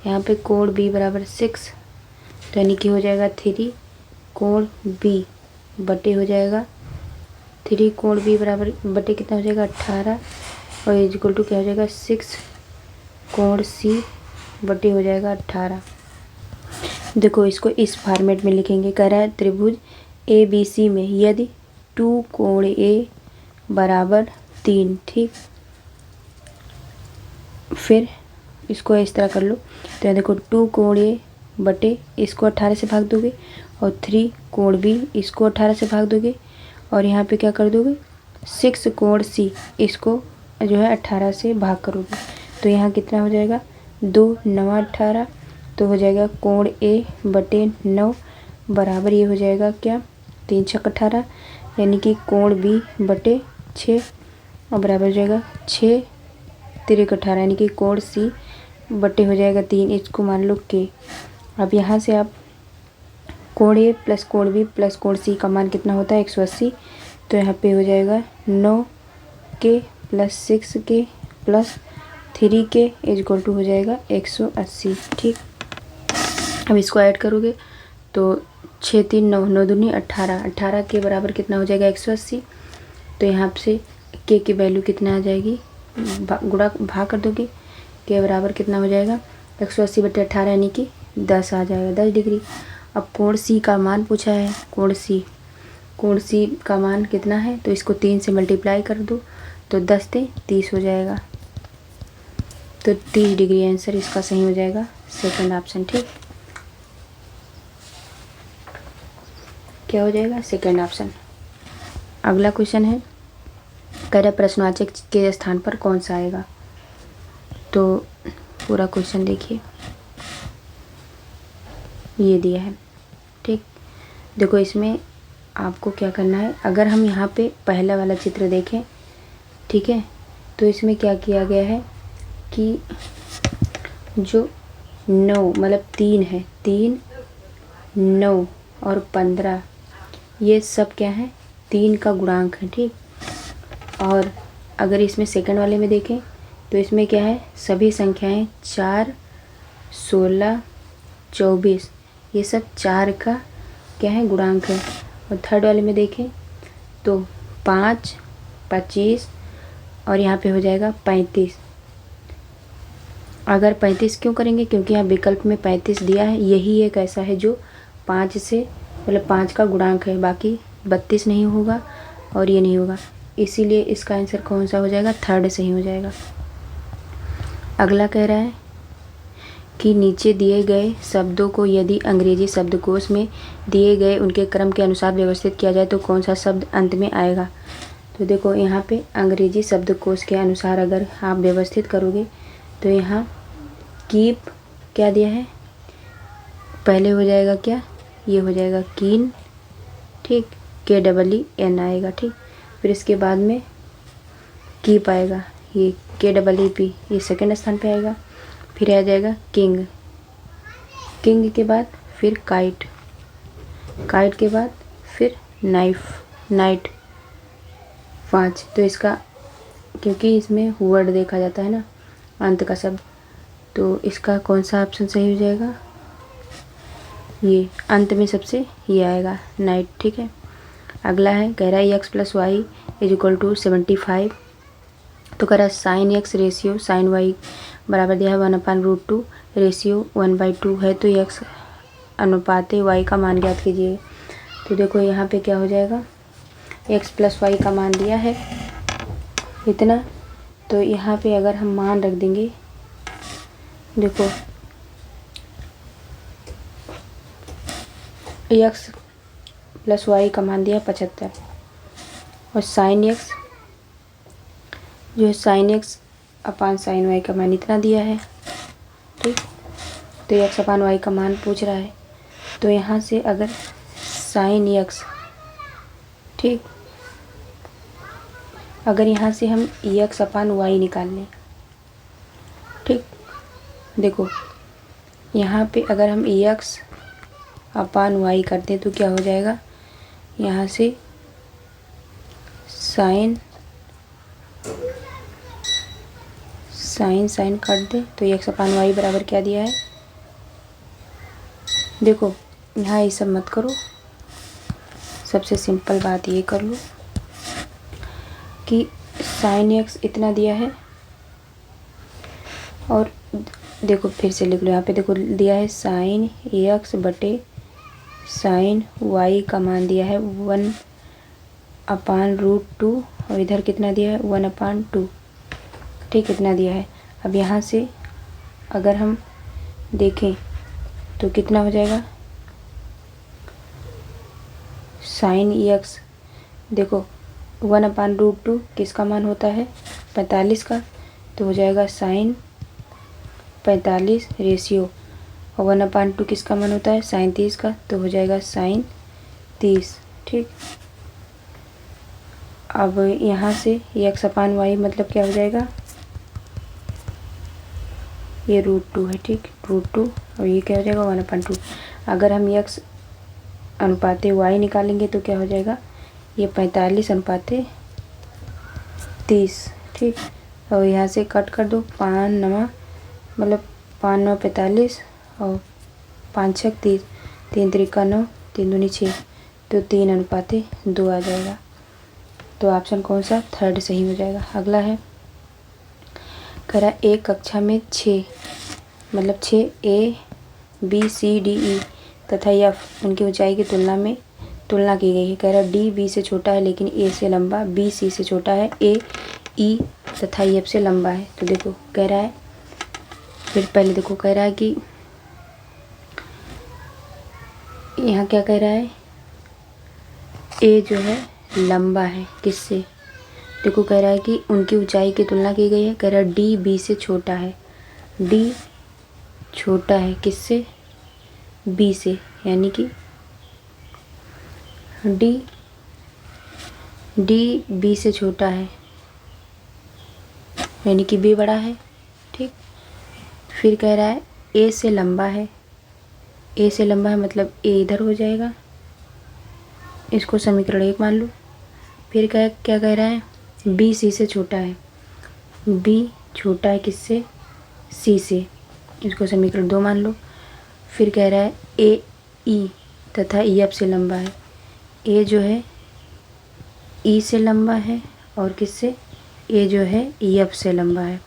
यहाँ पे कोण बी बराबर 6, तो यानी कि हो जाएगा 3 कोण बी बटे हो जाएगा 3 कोण बी बराबर बटे कितना हो जाएगा 18 और इक्वल टू क्या हो जाएगा 6 कोण सी बटे हो जाएगा 18। देखो इसको इस फॉर्मेट में लिखेंगे। कह रहा है त्रिभुज ए बी सी में यदि 2 कोण ए बराबर 3, ठीक, फिर इसको इस तरह कर लो। तो देखो 2 कोण ए बटे इसको 18 से भाग दोगे और 3 कोण बी इसको 18 से भाग दोगे और यहाँ पे क्या कर दोगे 6 कोण सी इसको जो है 18 से भाग करोगे। तो यहाँ कितना हो जाएगा 2 9 18, तो हो जाएगा कोण ए बटे 9 बराबर ये हो जाएगा क्या 3 छक 18, यानी कि कोण बी बटे 6 और बराबर हो जाएगा 6 तिरक 18, यानी कि कोण सी बटे हो जाएगा 3, इसको मान लो के। अब यहाँ से आप कोण ए प्लस कोण बी प्लस कोण सी का मान कितना होता है 180, तो यहाँ पे हो जाएगा 9 के प्लस 6 के प्लस 3 के इज इक्वल टू हो जाएगा 180, ठीक। अब इसको ऐड करोगे तो 6 3 9 9 दूनी 18, 18 के बराबर कितना हो जाएगा 180, तो यहाँ से के की वैल्यू कितना आ जाएगी, गुणा भाग कर दोगे, के बराबर कितना हो जाएगा 180 बटे 18, यानी कि 10 आ जाएगा, 10 डिग्री। अब कोण सी का मान पूछा है, कोण सी का मान कितना है, तो इसको 3 से मल्टीप्लाई कर दो तो 10 से 30 हो जाएगा, तो 30 डिग्री आंसर इसका सही हो जाएगा, सेकंड ऑप्शन, ठीक। क्या हो जाएगा सेकंड ऑप्शन। अगला क्वेश्चन है, कह रहा प्रश्नवाचक के स्थान पर कौन सा आएगा। तो पूरा क्वेश्चन देखिए, ये दिया है, ठीक। देखो इसमें आपको क्या करना है, अगर हम यहाँ पे पहला वाला चित्र देखें, ठीक है, तो इसमें क्या किया गया है कि जो 9 मतलब 3 है, 3 9 और 15 ये सब क्या है 3 का गुणांक है, ठीक। और अगर इसमें सेकंड वाले में देखें तो इसमें क्या है सभी संख्याएं 4 16 24 ये सब 4 का क्या है गुणांक है। और थर्ड वाले में देखें तो 5 25 और यहाँ पे हो जाएगा 35। अगर 35 क्यों करेंगे, क्योंकि यहाँ विकल्प में 35 दिया है, यही एक ऐसा है जो 5 से मतलब 5 का गुणांक है, बाकी 32 नहीं होगा और ये नहीं होगा, इसीलिए इसका आंसर कौन सा हो जाएगा, थर्ड सही हो जाएगा। अगला कह रहा है कि नीचे दिए गए शब्दों को यदि अंग्रेजी शब्दकोश में दिए गए उनके क्रम के अनुसार व्यवस्थित किया जाए तो कौन सा शब्द अंत में आएगा। तो देखो यहाँ पे अंग्रेजी शब्दकोश के अनुसार अगर आप व्यवस्थित करोगे तो यहाँ कीप क्या दिया है, पहले हो जाएगा क्या, ये हो जाएगा कीन, ठीक, KEEN आएगा, ठीक। फिर इसके बाद में कीप आएगा, ये KEEP ये सेकंड स्थान पे आएगा। फिर आ जाएगा किंग, किंग के बाद फिर काइट, काइट के बाद फिर नाइफ, नाइट 5। तो इसका क्योंकि इसमें वर्ड देखा जाता है ना अंत का शब्द, तो इसका कौन सा ऑप्शन सही हो जाएगा, ये अंत में सबसे ये आएगा नाइट, ठीक है। अगला है कह रहा है x + y = 75। तो कह रहा है sine x ratio sine y बराबर दिया है 1/√2, रेशियो 1/2 है, तो x अनुपात y का मान ज्ञात कीजिए। तो देखो यहाँ पे क्या हो जाएगा, x + y का मान दिया है इतना, तो यहाँ पे अगर हम मान रख देंगे, देखो x + y का मान दिया 75 और साइन x जो है sine x upon sine y का मान इतना दिया है, ठीक। तो x अपान y का मान पूछ रहा है, तो यहाँ से अगर साइन x, ठीक, अगर यहाँ से हम x अपान y निकाल लें, ठीक, देखो यहाँ पे अगर हम एक्स अपान वाई करते हैं तो क्या हो जाएगा, यहाँ से साइन साइन काट दे तो एक्स अपान वाई बराबर क्या दिया है। देखो यहाँ ये सब मत करो, सबसे सिंपल बात ये कर लो कि साइन एक्स इतना दिया है, और देखो फिर से लिख लो, यहाँ पे देखो दिया है साइन एक्स बटे साइन वाई का मान दिया है 1/√2, और इधर कितना दिया है 1/2, ठीक इतना दिया है। अब यहाँ से अगर हम देखें तो कितना हो जाएगा, साइन एक्स देखो 1/√2 किसका मान होता है 45 का, तो हो जाएगा साइन 45 रेशियो, और 1/2 किसका मान होता है साइन 30 का, तो हो जाएगा साइन 30, ठीक। अब यहाँ से एक्स अपान वाई मतलब क्या हो जाएगा, ये √2 है, ठीक √2, और ये क्या हो जाएगा 1/2। अगर हम एक्स अनुपाते वाई निकालेंगे तो क्या हो जाएगा, ये 45/30, ठीक। और यहाँ से कट कर दो, 5 9 मतलब 5 9 45 और 5 6 30, 3 3 9, 3 दूनी 6, तो 3/2 आ जाएगा। तो ऑप्शन कौन सा, थर्ड सही हो जाएगा। अगला है कह रहा एक कक्षा में 6 मतलब 6 ABCDE तथा F उनकी ऊंचाई की तुलना की गई है। कह रहा D B से छोटा है लेकिन A से लंबा, B C से छोटा है, A E तथा F से लंबा है। तो देखो कह रहा है, फिर पहले देखो कह रहा है कि यहाँ क्या कह रहा है, A जो है लंबा है किससे, देखो कह रहा है कि उनकी ऊंचाई की तुलना की गई है। कह रहा है D B से छोटा है, D छोटा है किससे, B से, यानी कि D B से छोटा है यानी कि B बड़ा है, ठीक। फिर कह रहा है A से लंबा है, A से लंबा है मतलब A इधर हो जाएगा, इसको समीकरण 1 मान लो। फिर क्या कह रहा है, B C से छोटा है, B छोटा है किससे, C से, इसको समीकरण 2 मान लो। फिर कह रहा है A E तथा F से लंबा है, A जो है E से लंबा है और किससे, A जो है F से लंबा है,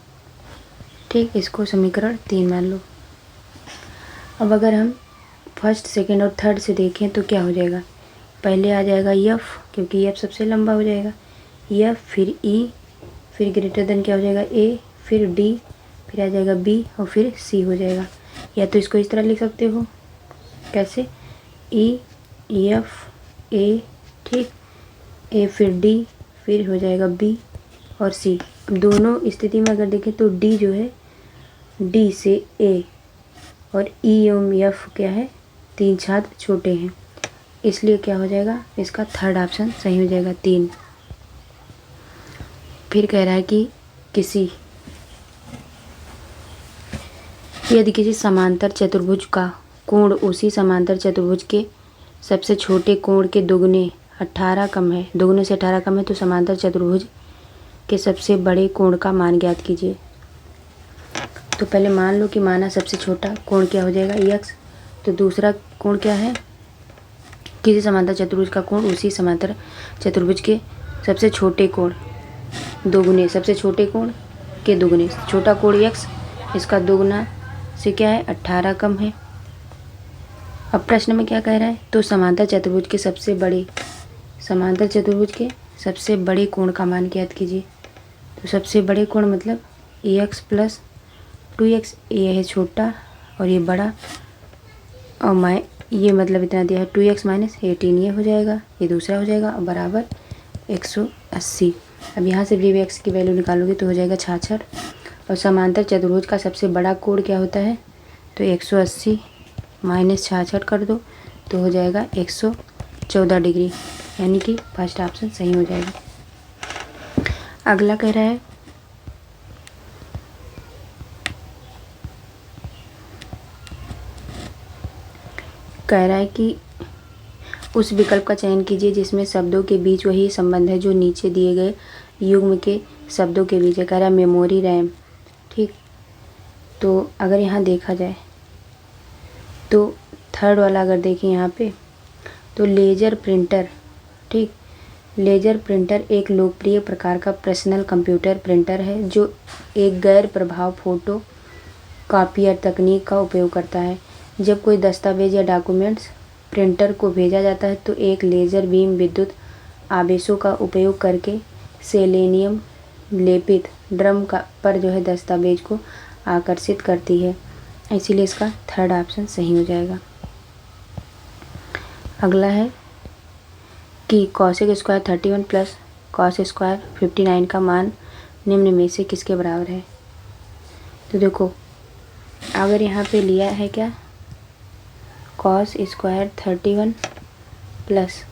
ठीक। इसको समीकरण 3 मान लो। अब अगर हम फर्स्ट सेकंड और थर्ड से देखें तो क्या हो जाएगा, पहले आ जाएगा F क्योंकि F सबसे लंबा हो जाएगा, F फिर E फिर ग्रेटर देन क्या हो जाएगा A फिर D फिर आ जाएगा B और फिर C हो जाएगा। या तो इसको इस तरह लिख सकते हो, कैसे, E F A, ठीक, A फिर D फिर हो जाएगा B और C। अब दोनों स्थिति में अगर देखें तो D जो है D से A और E एवं F क्या है, 3 छात्र छोटे हैं, इसलिए क्या हो जाएगा, इसका थर्ड ऑप्शन सही हो जाएगा 3। फिर कह रहा है कि यदि किसी समांतर चतुर्भुज का कोण उसी समांतर चतुर्भुज के सबसे छोटे कोण के दुगने 18 कम है, दुगने से 18 कम है, तो समांतर चतुर्भुज के सबसे बड़े कोण का मान ज्ञात कीजिए। तो पहले मान लो कि माना सबसे छोटा कोण क्या हो जाएगा x, तो दूसरा कोण क्या है, किसी समांतर चतुर्भुज का कोण उसी समांतर चतुर्भुज के सबसे छोटे कोण दोगुने, सबसे छोटे कोण के दुगने, छोटा कोण x इसका दोगुना से क्या है 18 कम है। अब प्रश्न में क्या कह रहा है, तो समांतर चतुर्भुज के सबसे बड़े कोण का मान ज्ञात कीजिए। तो सबसे बड़े कोण मतलब ax + 2x, ये है छोटा और ये बड़ा, और ये मतलब इतना दिया है 2x - 18, ये हो जाएगा, ये दूसरा हो जाएगा, और बराबर 180। अब यहाँ से भी x की वैल्यू निकालोगे तो हो जाएगा 66। और समांतर चतुर्भुज का सबसे बड़ा कोण क्या होता है, तो 180 - 66 कर दो तो हो जाएगा 114 डिग्री, यानी कि फर्स्ट ऑप्शन सही हो जाएगा। अगला कह रहा है कह रहा है कि उस विकल्प का चयन कीजिए जिसमें शब्दों के बीच वही संबंध है जो नीचे दिए गए युग्म के शब्दों के बीच है। कह रहा है मेमोरी रैम। ठीक, तो अगर यहाँ देखा जाए तो थर्ड वाला अगर देखें यहाँ पे तो लेजर प्रिंटर। ठीक, लेजर प्रिंटर एक लोकप्रिय प्रकार का पर्सनल कंप्यूटर प्रिंटर है जो एक गैर प्रभाव फोटो कॉपियर तकनीक का उपयोग करता है। जब कोई दस्तावेज या डॉक्यूमेंट्स प्रिंटर को भेजा जाता है तो एक लेज़र बीम विद्युत आवेशों का उपयोग करके सेलेनियम लेपित ड्रम का पर जो है दस्तावेज को आकर्षित करती है। इसीलिए इसका थर्ड ऑप्शन सही हो जाएगा। अगला है कि cosec square 31 plus cos square 59 का मान निम्न में से किसके बराबर है। तो देखो, अगर यहाँ पे लिया है क्या cos square 31 plus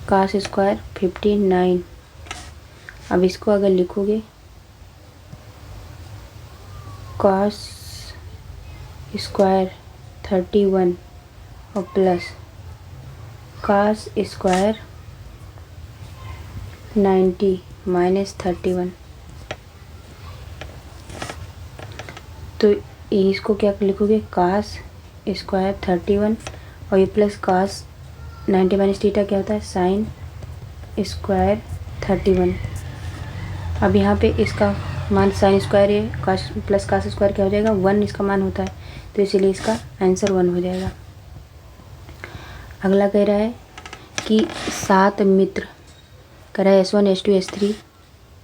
cos square 59, अब इसको अगर लिखोगे कॉस स्क्वायर 31 और प्लस कॉस स्क्वायर 90 माइनस 31, तो इसको क्या लिखोगे कॉस स्क्वायर 31 और ये प्लस कॉस 90 माइनस थीटा क्या होता है साइन स्क्वायर 31। अब यहाँ पे इसका मान साइन स्क्वायर है कॉस प्लस कॉस स्क्वायर क्या हो जाएगा 1 इसका मान होता है, तो इसीलिए इसका आंसर 1 हो जाएगा। अगला कह रहा है कि 7 मित्र कह रहा है S1 S2 S3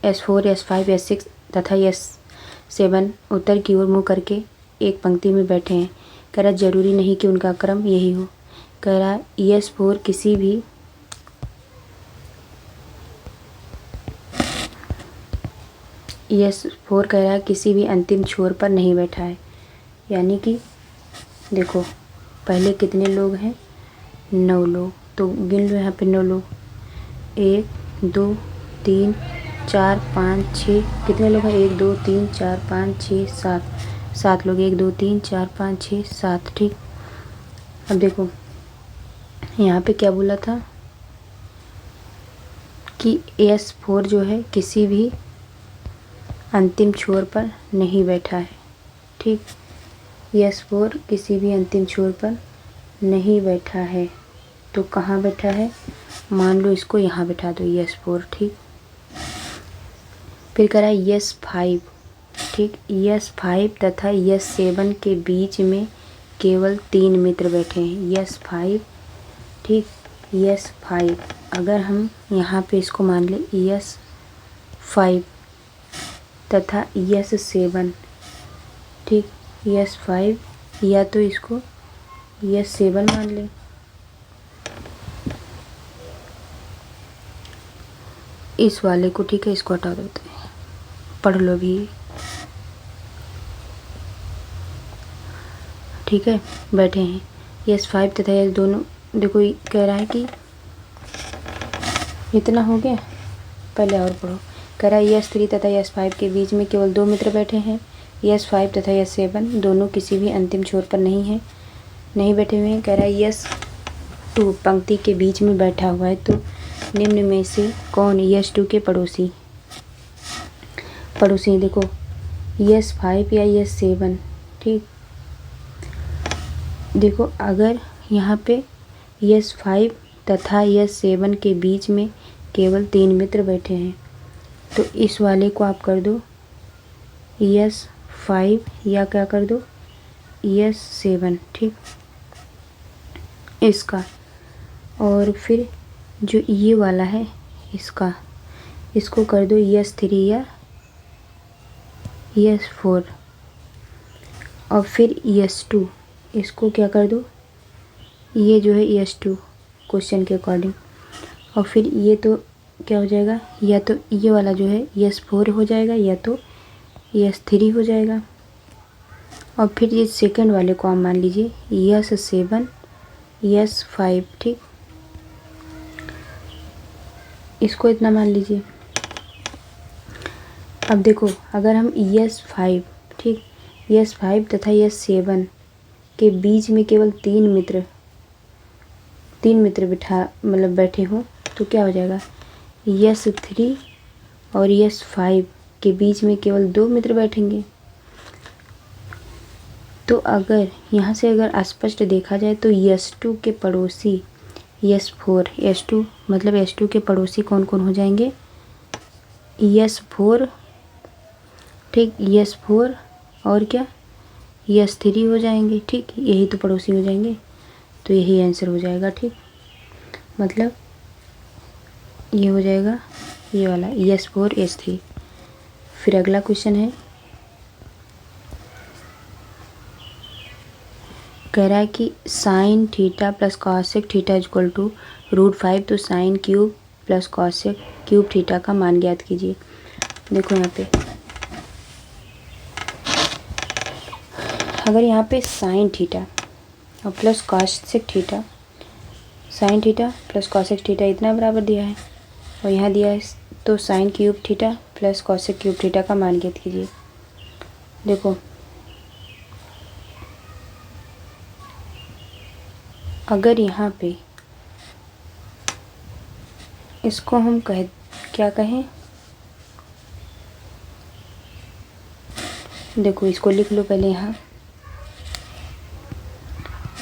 S4 S5 S6 तथा S7 उत्तर की ओर मुँह करके एक पंक्ति में बैठे हैं। कह रहा है जरूरी नहीं कि उनका क्रम यही हो। कह रहा है S4 किसी भी S4 कह रहा है किसी भी अंतिम छोर पर नहीं बैठा है। यानी कि देखो पहले कितने लोग हैं 9 लोग, तो गिन लो यहाँ पे 9 लोग 1 2 3 4 5 6 कितने लोग हैं 1 2 3 4 5 6 7 लोग 1 2 3 4 5 6 7। ठीक, अब देखो यहाँ पे क्या बोला था कि S4 जो है किसी भी अंतिम छोर पर नहीं बैठा है। ठीक, S4 किसी भी अंतिम छोर पर नहीं बैठा है, तो कहाँ बैठा है मान लो इसको यहाँ बैठा दो S4। ठीक, फिर कह रहा है S5। ठीक, S5 तथा S7 के बीच में केवल 3 मित्र बैठे हैं S5। ठीक, S5 अगर हम यहाँ पे इसको मान ले S5 तथा S7। ठीक, S5 या तो इसको S7 मान ले इस वाले को। ठीक है, इसको हटा देते हैं, पढ़ लो भी। ठीक है, बैठे हैं S5 तथा S दोनों। देखो कह रहा है कि इतना हो गया, पहले और पढ़ो। कह रहा है S3 तथा S5 के बीच में केवल 2 मित्र बैठे हैं। S5 तथा S7 दोनों किसी भी अंतिम छोर पर नहीं बैठे हुए हैं। कह रहा है S2 पंक्ति के बीच में बैठा हुआ है, तो निम्न में से कौन S2 के पड़ोसी। देखो S5 या S7। ठीक, देखो अगर यहाँ पे S5 तथा S7 के बीच में केवल 3 मित्र बैठे हैं, तो इस वाले को आप कर दो S5 या क्या कर दो S7। ठीक, इसका और फिर जो ये वाला है इसको कर दो S3 या S4 और फिर S2 इसको क्या कर दो ये जो है S2 क्वेश्चन के अकॉर्डिंग, और फिर ये तो क्या हो जाएगा या तो ये वाला जो है S4 हो जाएगा या तो S3 हो जाएगा, और फिर ये सेकंड वाले को आप मान लीजिए S7 S5। ठीक, इसको इतना मान लीजिए। अब देखो अगर हम S5 ठीक S5 तथा S7 के बीच में केवल तीन मित्र बैठे हों तो क्या हो जाएगा, S3 और S5 के बीच में केवल 2 मित्र बैठेंगे। तो अगर यहाँ से अगर स्पष्ट देखा जाए तो S2 के पड़ोसी S4, S2 मतलब S2 के पड़ोसी कौन कौन हो जाएंगे, S4, ठीक, S4 और क्या, S3 हो जाएंगे। ठीक, यही तो पड़ोसी हो जाएंगे, तो यही आंसर हो जाएगा। ठीक, मतलब ये हो जाएगा ये वाला S4 S3। फिर अगला क्वेश्चन है, कह रहा है कि sine theta plus cosec theta equal to √5, तो sine cube plus cosec cube theta का मान ज्ञात कीजिए। देखो यहाँ पे अगर यहाँ पे साइन थीटा और plus cosec theta, sign theta plus cosec theta इतना बराबर दिया है और यहाँ दिया है, तो sine cube theta plus cosec cube theta का मान ज्ञात कीजिए। देखो अगर यहाँ पे इसको हम क्या कहें, देखो इसको लिख लो पहले, यहाँ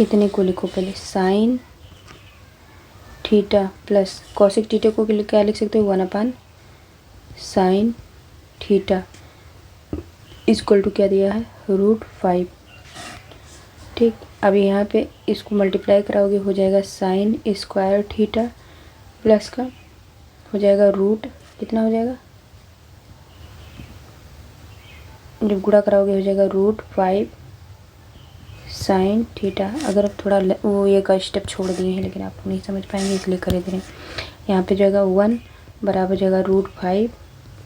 इतने को लिखो पहले, sign theta plus cosec theta को क्या लिख सकते हो, 1/, साइन थीटा इक्वल टू क्या दिया है, √5। ठीक, अब यहाँ पे इसको मल्टीप्लाई कराओगे हो जाएगा साइन स्क्वायर थीटा प्लस का हो जाएगा रूट, कितना हो जाएगा, जब गुणा कराओगे हो जाएगा √5 साइन थीटा। अगर अब थोड़ा वो एक स्टेप छोड़ दिए हैं लेकिन आप नहीं समझ पाएंगे इसलिए करे दे रहे हैं। यहाँ पे जाएगा 1 बराबर हो जाएगा √5।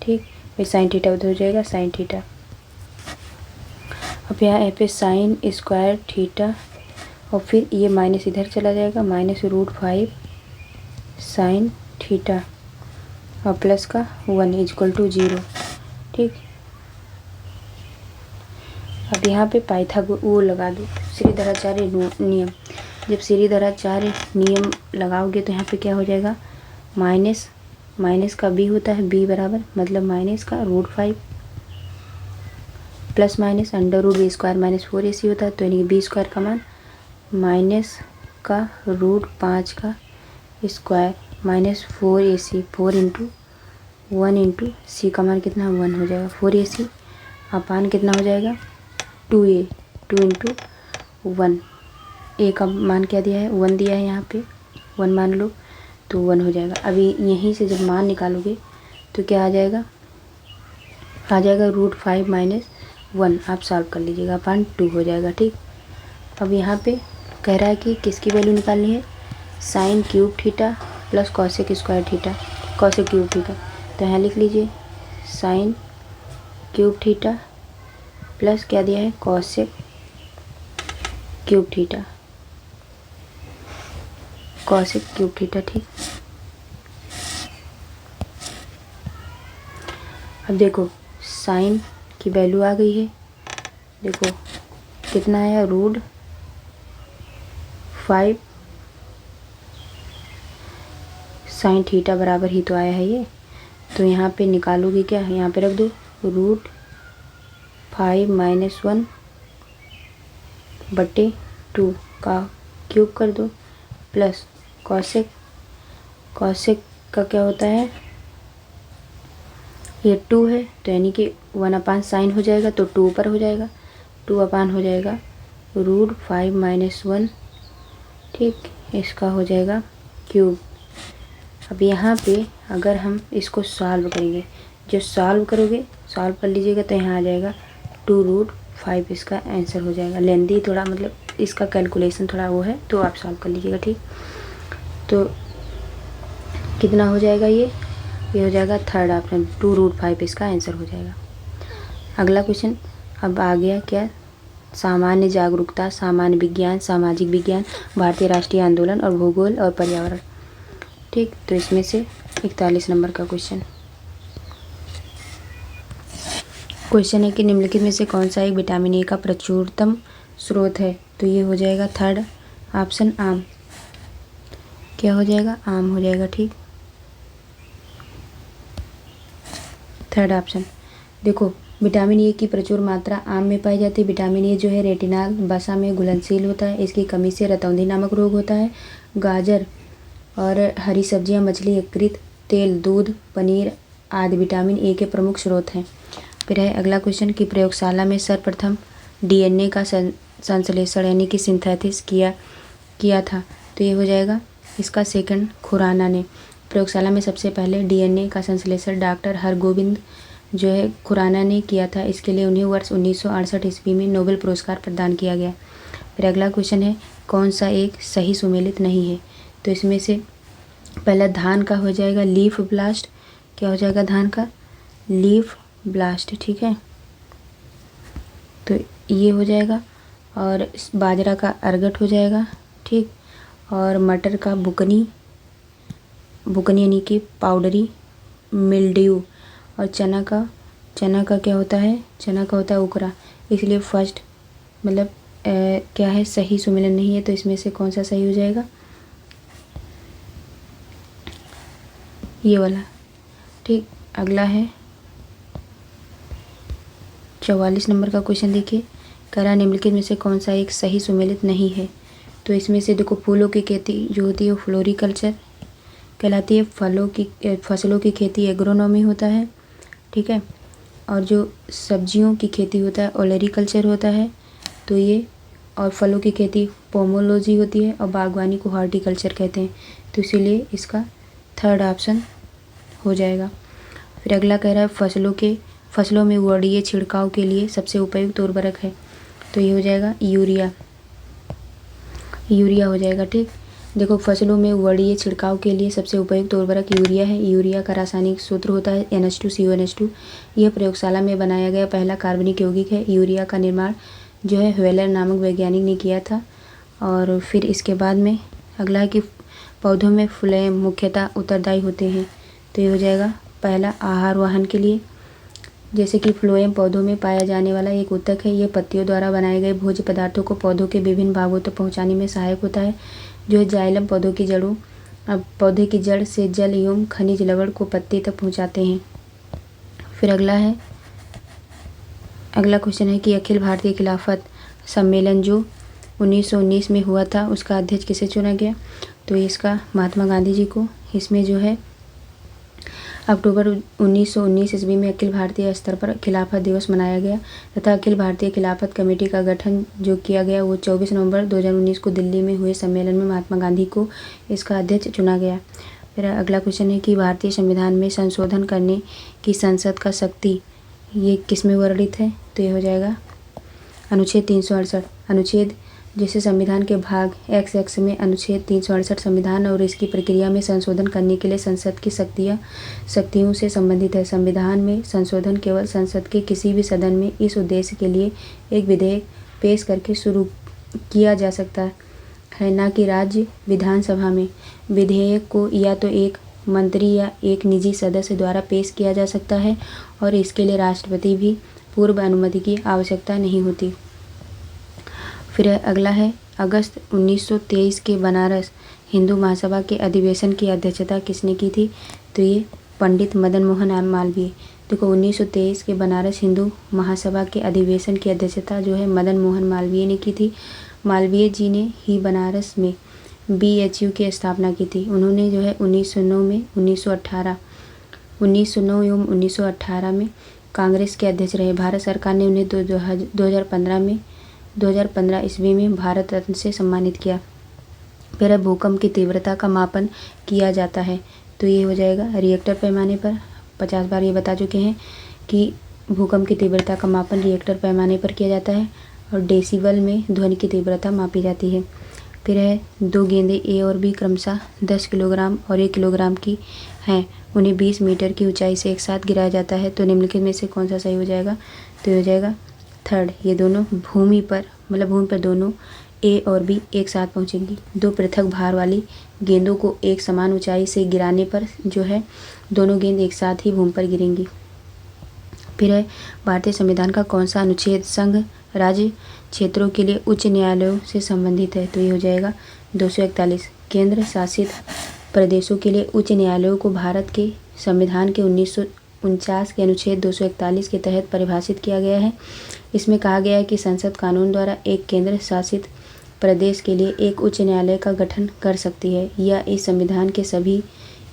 ठीक, फिर साइन थीटा उधर हो जाएगा साइन थीटा। अब यहाँ पे साइन स्क्वायर थीटा और फिर ये माइनस इधर चला जाएगा, माइनस √5 साइन थीटा और प्लस का 1 इक्वल टू 0। ठीक, अब यहाँ पे वो लगा दो श्रीधराचार्य नियम। जब श्रीधराचार्य नियम लगाओगे तो यहाँ पे क्या हो जाएगा, माइनस का b होता है, b बराबर मतलब माइनस का √5 प्लस माइनस √b² - 4ac होता है, तो यानी कि b² का मान माइनस का √5 का स्क्वायर माइनस 4ac, 4 × 1 × c का मान कितना 1 हो जाएगा, 4ac अपान कितना हो जाएगा 2a, 2 × 1, a का मान क्या दिया है 1 दिया है, यहाँ पे 1 मान लो तो 1 हो जाएगा। अभी यहीं से जब मान निकालोगे तो क्या आ जाएगा, √5 - 1, आप सॉल्व कर लीजिएगा, अपान 2 हो जाएगा। ठीक, अब यहाँ पे कह रहा है कि किसकी वैल्यू निकालनी है, sine cube theta plus cosec square theta, cosec cube theta. तो यहाँ लिख लीजिए साइन क्यूब थीटा प्लस क्या दिया है cosec cube theta, cosec cube theta. ठीक, अब देखो साइन की वैल्यू आ गई है, देखो कितना आया √5 साइन थीटा बराबर ही तो आया है ये, तो यहाँ पे निकालोगे क्या, यहाँ पे रख दो √5 - 1 बटे 2 का क्यूब कर दो प्लस कॉसेक का क्या होता है, ये 2 है तो यानी कि 1/, साइन हो जाएगा तो 2 ऊपर हो जाएगा, 2/, हो जाएगा √5 - 1। ठीक, इसका हो जाएगा क्यूब। अब यहाँ पे अगर हम इसको सॉल्व करेंगे, जो सॉल्व करोगे सॉल्व कर लीजिएगा तो यहाँ आ जाएगा 2√5, इसका आंसर हो जाएगा। लेंदी थोड़ा मतलब इसका कैलकुलेशन थोड़ा वो है तो आप सॉल्व कर लीजिएगा। ठीक, तो कितना हो जाएगा, ये हो जाएगा थर्ड ऑप्शन 2√5, इसका आंसर हो जाएगा। अगला क्वेश्चन अब आ गया क्या, सामान्य जागरूकता, सामान्य विज्ञान, सामाजिक विज्ञान, भारतीय राष्ट्रीय आंदोलन और भूगोल और पर्यावरण। ठीक, तो इसमें से 41 नंबर का क्वेश्चन है कि निम्नलिखित में से कौन सा एक विटामिन ए का प्रचुरतम स्रोत है। तो ये हो जाएगा थर्ड ऑप्शन आम। क्या हो जाएगा? आम हो जाएगा। ठीक, थर्ड ऑप्शन। देखो, विटामिन ए की प्रचुर मात्रा आम में पाई जाती है। विटामिन ए जो है रेटिनाल वसा में घुलनशील होता है। इसकी कमी से रतौंधी नामक रोग होता है। गाजर और हरी सब्जियां, मछली, यकृत, तेल, दूध, पनीर आदि विटामिन ए के प्रमुख स्रोत हैं। फिर है अगला क्वेश्चन कि प्रयोगशाला में सर्वप्रथम डीएनए का संश्लेषण यानी कि सिंथेसिस किया था। तो ये हो जाएगा इसका सेकंड, खुराना ने। प्रयोगशाला में सबसे पहले डीएनए का संश्लेषण डॉक्टर हरगोविंद जो है खुराना ने किया था। इसके लिए उन्हें वर्ष 1968 ईस्वी में नोबेल पुरस्कार प्रदान किया गया। फिर अगला क्वेश्चन है कौन सा एक सही सुमेलित नहीं है। तो इसमें से पहला धान का हो जाएगा लीफ ब्लास्ट। क्या हो जाएगा? धान का लीफ ब्लास्ट। ठीक है, तो ये हो जाएगा। और बाजरा का अर्गट हो जाएगा। ठीक, और मटर का बुकनी यानी कि पाउडरी मिल्ड्यू। और चना का क्या होता है? चना का होता है उकरा। इसलिए फर्स्ट मतलब क्या है? सही सुमेलन नहीं है। तो इसमें से कौन सा सही हो जाएगा? ये वाला। ठीक, अगला है 44 नंबर का क्वेश्चन। देखिए, करा निम्नलिखित में से कौन सा एक सही सुमेलित नहीं है। तो इसमें से देखो, फूलों की खेती जो होती है वो फ्लोरिकल्चर कहलाती है। फसलों की खेती एग्रोनॉमी होता है। ठीक है, और जो सब्जियों की खेती होता है ओलेरिकल्चर होता है। तो ये, और फलों की खेती पोमोलॉजी होती है, और बागवानी को हॉर्टिकल्चर कहते हैं। तो इसीलिए इसका थर्ड ऑप्शन हो जाएगा। फिर अगला कह रहा है फसलों में वर्णीय छिड़काव के लिए सबसे उपयुक्त उर्वरक है। तो ये हो जाएगा यूरिया हो जाएगा। ठीक, देखो, फसलों में वर्णीय छिड़काव के लिए सबसे उपयुक्त उर्वरक यूरिया है। यूरिया का रासायनिक सूत्र होता है NH2CO NH2। यह प्रयोगशाला में बनाया गया पहला कार्बनिक यौगिक है। यूरिया का निर्माण जो है व्हेलर नामक वैज्ञानिक ने किया था। और फिर इसके बाद में अगला है कि पौधों में फ्लोएम मुख्यतः उत्तरदायी होते हैं। तो ये हो जाएगा पहला आहार वाहन के लिए। जैसे कि फ्लोएम पौधों में पाया जाने वाला एक ऊतक है। ये पत्तियों द्वारा बनाए गए भोज्य पदार्थों को पौधों के विभिन्न भागों तक पहुंचाने में सहायक होता है। जो है जाइलम पौधे की जड़ से जल एवं खनिज लवण को पत्ते तक पहुंचाते हैं। फिर अगला क्वेश्चन है कि अखिल भारतीय खिलाफत सम्मेलन जो 1919 में हुआ था उसका अध्यक्ष किसे चुना गया। तो इसका महात्मा गांधी जी को। इसमें जो है अक्टूबर 1919 ईस्वी में अखिल भारतीय स्तर पर खिलाफत दिवस मनाया गया तथा अखिल भारतीय खिलाफत कमेटी का गठन जो किया गया वो 24 नवंबर 2019 को दिल्ली में हुए सम्मेलन में महात्मा गांधी को इसका अध्यक्ष चुना गया। फिर अगला क्वेश्चन है कि भारतीय संविधान में संशोधन करने की संसद का शक्ति ये किसमें वर्णित है। तो ये हो जाएगा अनुच्छेद 368। अनुच्छेद जैसे संविधान के भाग XX में अनुच्छेद 368 संविधान और इसकी प्रक्रिया में संशोधन करने के लिए संसद की शक्तियों से संबंधित है। संविधान में संशोधन केवल संसद के किसी भी सदन में इस उद्देश्य के लिए एक विधेयक पेश करके शुरू किया जा सकता है, न कि राज्य विधानसभा में। विधेयक को या तो एक मंत्री या एक निजी सदस्य द्वारा पेश किया जा सकता है और इसके लिए राष्ट्रपति भी पूर्व अनुमति की आवश्यकता नहीं होती। फिर अगला है अगस्त 1923 के बनारस हिंदू महासभा के अधिवेशन की अध्यक्षता किसने की थी। तो ये पंडित मदन मोहन मालवीय। देखो, 1923 के बनारस हिंदू महासभा के अधिवेशन की अध्यक्षता जो है मदन मोहन मालवीय ने की थी। मालवीय जी ने ही बनारस में BHU की स्थापना की थी। उन्होंने जो है 1909 एवं 1918 में कांग्रेस के अध्यक्ष रहे। भारत सरकार ने उन्हें 2015 ईस्वी में भारत रत्न से सम्मानित किया। फिर भूकंप की तीव्रता का मापन किया जाता है। तो ये हो जाएगा रिएक्टर पैमाने पर। 50 बार ये बता चुके हैं कि भूकंप की तीव्रता का मापन रिएक्टर पैमाने पर किया जाता है और डेसिबल में ध्वनि की तीव्रता मापी जाती है। फिर है 2 गेंदें A और B क्रमशः 10 किलोग्राम और 1 किलोग्राम की हैं। उन्हें 20 मीटर की ऊंचाई से एक साथ गिराया जाता है। तो निम्नलिखित में से कौन सा सही हो जाएगा। तो ये हो जाएगा थर्ड। ये दोनों भूमि पर दोनों A और B एक साथ पहुंचेंगी। 2 पृथक भार वाली गेंदों को एक समान ऊंचाई से गिराने पर जो है दोनों गेंद एक साथ ही भूमि पर गिरेंगी। फिर है भारतीय संविधान का कौन सा अनुच्छेद संघ राज्य क्षेत्रों के लिए उच्च न्यायालयों से संबंधित है? तो ये हो जाएगा 241। केंद्र शासित प्रदेशों के लिए उच्च न्यायालयों को भारत के संविधान के 1949 के अनुच्छेद 241 के तहत परिभाषित किया गया है। इसमें कहा गया है कि संसद कानून द्वारा एक केंद्र शासित प्रदेश के लिए एक उच्च न्यायालय का गठन कर सकती है या इस संविधान के सभी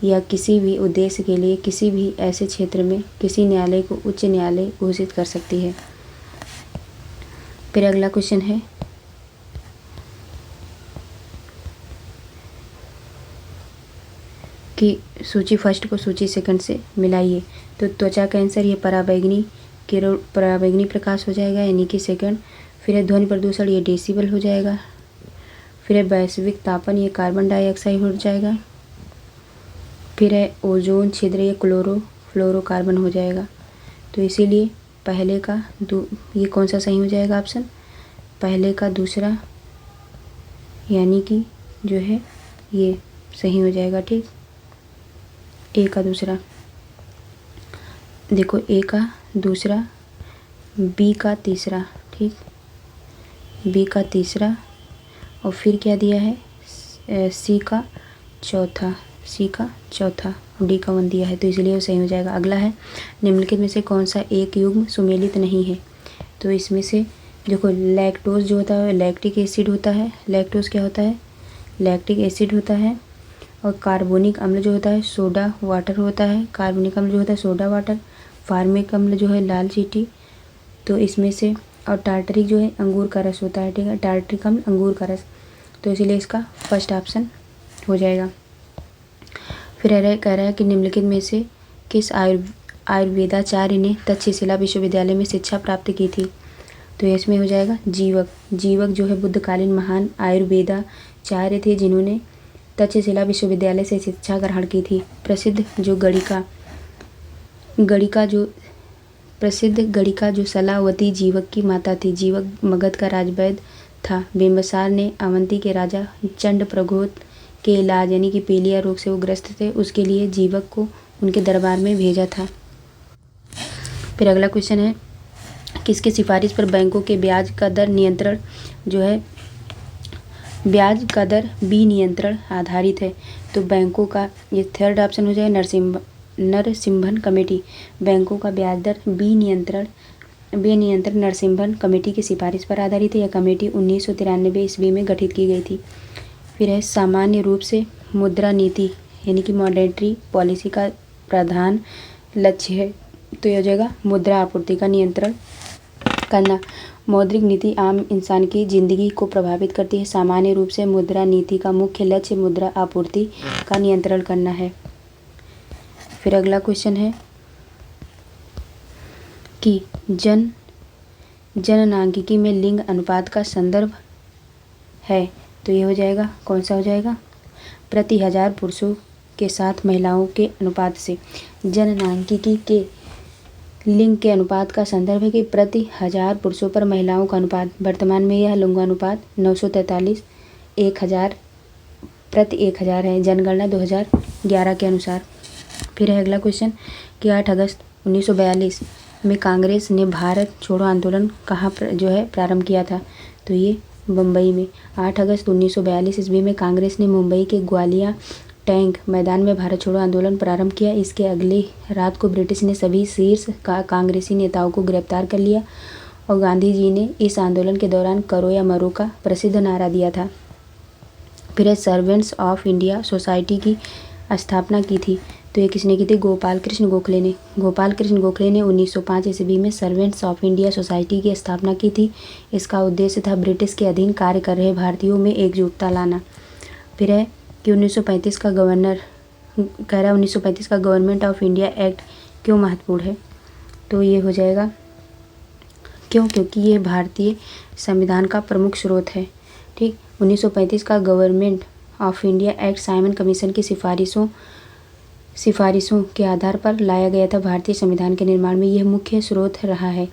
या किसी भी उद्देश्य के लिए किसी भी ऐसे क्षेत्र में किसी न्यायालय को उच्च न्यायालय घोषित कर सकती है। फिर अगला क्वेश्चन है कि सूची फर्स्ट को सूची सेकंड से मिलाइए। तो त्वचा कैंसर ये पराबैंगनी प्रकाश हो जाएगा यानी कि सेकंड। फिर है ध्वनि प्रदूषण ये डेसिबल हो जाएगा। फिर है वैश्विक तापन ये कार्बन डाइऑक्साइड हो जाएगा। फिर है ओजोन छिद्र ये फ्लोरोकार्बन हो जाएगा। तो इसीलिए पहले का ये कौन सा सही हो जाएगा ऑप्शन? पहले का दूसरा यानी कि जो है ये सही हो जाएगा। ठीक, ए का दूसरा देखो, ए का दूसरा, बी का तीसरा, ठीक, बी का तीसरा और फिर क्या दिया है? सी का चौथा, डी का 1 दिया है। तो इसलिए वो सही हो जाएगा। अगला है निम्नलिखित में से कौन सा एक युग्म सुमेलित नहीं है? तो इसमें से देखो, लैक्टोज जो होता है लैक्टिक एसिड होता है। लैक्टोज क्या होता है? लैक्टिक एसिड होता है। और कार्बोनिक अम्ल जो होता है सोडा वाटर होता है। कार्बोनिक अम्ल जो होता है सोडा वाटर। फार्मिक अम्ल जो है लाल चींटी। तो इसमें से और टार्टरिक जो है अंगूर का रस होता है। ठीक है, टार्टरिक अम्ल अंगूर का रस। तो इसीलिए इसका फर्स्ट ऑप्शन हो जाएगा। फिर कह रहा है कि निम्नलिखित में से किस आयुर्वेदाचार्य ने तक्षशिला विश्वविद्यालय में शिक्षा प्राप्त की थी? तो इसमें हो जाएगा जीवक जो है बुद्धकालीन महान आयुर्वेदाचार्य थे जिन्होंने तक्षशिला विश्वविद्यालय से शिक्षा ग्रहण की थी। प्रसिद्ध गणिका जो सलावती जीवक की माता थी। जीवक मगध का राजवैद्य था। बिंबिसार ने अवंती के राजा चंड प्रघोत के इलाज यानी कि पीलिया रोग से वो ग्रस्त थे, उसके लिए जीवक को उनके दरबार में भेजा था। फिर अगला क्वेश्चन है किसकी सिफारिश पर बैंकों के ब्याज का दर नियंत्रण जो है ब्याज का दर विनियंत्रण आधारित है? तो बैंकों का ये थर्ड ऑप्शन हो जाए नरसिम्हन कमेटी। बैंकों का ब्याज दर विनियंत्रण नरसिम्हन कमेटी की सिफारिश पर आधारित है। यह कमेटी 1993 ईस्वी में गठित की गई थी। फिर है सामान्य रूप से मुद्रा नीति यानी कि मॉनेटरी पॉलिसी का प्रधान लक्ष्य है। तो यह हो जाएगा मुद्रा आपूर्ति का नियंत्रण करना। मौद्रिक नीति आम इंसान की जिंदगी को प्रभावित करती है। सामान्य रूप से मुद्रा नीति का मुख्य लक्ष्य मुद्रा आपूर्ति का नियंत्रण करना है। फिर अगला क्वेश्चन है कि जननांगिकी में लिंग अनुपात का संदर्भ है। तो ये हो जाएगा कौन सा हो जाएगा? प्रति 1000 पुरुषों के साथ महिलाओं के अनुपात से। जननांगिकी के लिंग के अनुपात का संदर्भ है कि प्रति 1000 पुरुषों पर महिलाओं का अनुपात। वर्तमान में यह लिंगानुपात 943 1000 प्रति 1000 है जनगणना 2011 के अनुसार। फिर है अगला क्वेश्चन कि 8 अगस्त 1942 में कांग्रेस ने भारत छोड़ो आंदोलन कहाँ जो है प्रारंभ किया था? तो ये मुंबई में। 8 अगस्त 1942 ईस्वी में कांग्रेस ने मुंबई के ग्वालिया टैंक मैदान में भारत छोड़ो आंदोलन प्रारंभ किया। इसके अगली रात को ब्रिटिश ने सभी शीर्ष कांग्रेसी नेताओं को गिरफ्तार कर लिया और गांधी जी ने इस आंदोलन के दौरान करो या मरो का प्रसिद्ध नारा दिया था। फिर सर्वेंट्स ऑफ इंडिया सोसाइटी की स्थापना की थी। तो ये किसने की थी? गोपाल कृष्ण गोखले ने। गोपाल कृष्ण गोखले ने 1905 ईस्वी में सर्वेंट्स ऑफ इंडिया सोसाइटी की स्थापना की थी। इसका उद्देश्य था ब्रिटिश के अधीन कार्य कर रहे भारतीयों में एकजुटता लाना। फिर है कि 1935 का गवर्नमेंट ऑफ इंडिया एक्ट क्यों महत्वपूर्ण है? तो ये हो जाएगा क्योंकि ये भारतीय संविधान का प्रमुख स्रोत है। ठीक, 1935 का government of India act Simon commission की सिफारिशों के आधार पर लाया गया था। भारतीय संविधान के निर्माण में यह मुख्य स्रोत रहा है।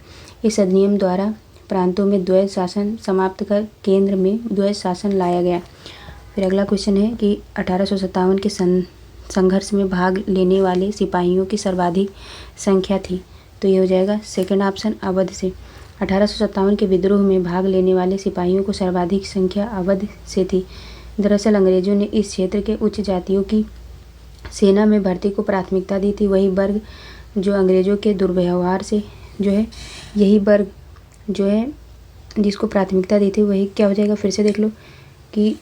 इस अधिनियम द्वारा प्रांतों में द्वैध शासन समाप्त कर केंद्र में द्वैध शासन लाया गया। फिर अगला क्वेश्चन है कि 1857 के संघर्ष में भाग लेने वाले सिपाहियों की सर्वाधिक संख्या थी। तो ये हो जाएगा सेकंड ऑप्शन अवध से। 1857 के विद्रोह में भाग लेने वाले सिपाहियों को सर्वाधिक संख्या अवध से थी। दरअसल अंग्रेजों ने इस क्षेत्र के उच्च जातियों की सेना में भर्ती को प्राथमिकता दी थी। वही वर्ग जो अंग्रेजों के दुर्व्यवहार से जो है, यही वर्ग जो है जिसको प्राथमिकता दी थी, वही क्या हो जाएगा, फिर से देख लो कि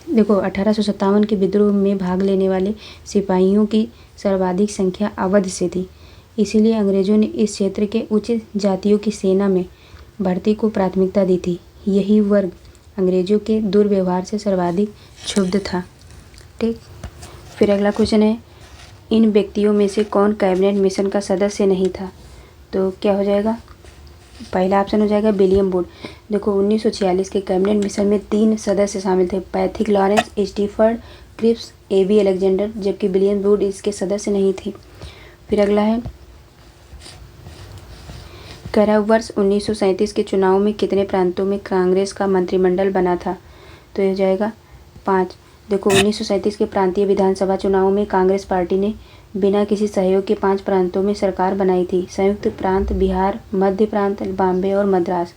देखो 1857 के विद्रोह में भाग लेने वाले सिपाहियों की सर्वाधिक संख्या अवध से थी। इसीलिए अंग्रेजों ने इस क्षेत्र के उच्च जातियों की सेना में भर्ती को प्राथमिकता दी थी। यही वर्ग अंग्रेजों के दुर्व्यवहार से सर्वाधिक क्षुब्ध था। ठीक, फिर अगला क्वेश्चन है, इन व्यक्तियों में से कौन कैबिनेट मिशन का सदस्य नहीं था? तो क्या हो जाएगा, पहला ऑप्शन हो जाएगा विलियम वुड। देखो 1946 के कैबिनेट मिशन में 3 सदस्य शामिल थे, Pethick Lawrence, Stafford Cripps, AB Alexander, जबकि विलियम वुड इसके सदस्य नहीं थे। फिर अगला है, कह रहा वर्ष 1937 के चुनाव में कितने प्रांतों में कांग्रेस का मंत्रिमंडल बना था? तो ये हो जाएगा 5। देखो 1937 के प्रांतीय विधानसभा चुनाव में कांग्रेस पार्टी ने बिना किसी सहयोग के 5 प्रांतों में सरकार बनाई थी। संयुक्त प्रांत बिहार, मध्य प्रांत, बॉम्बे और मद्रास।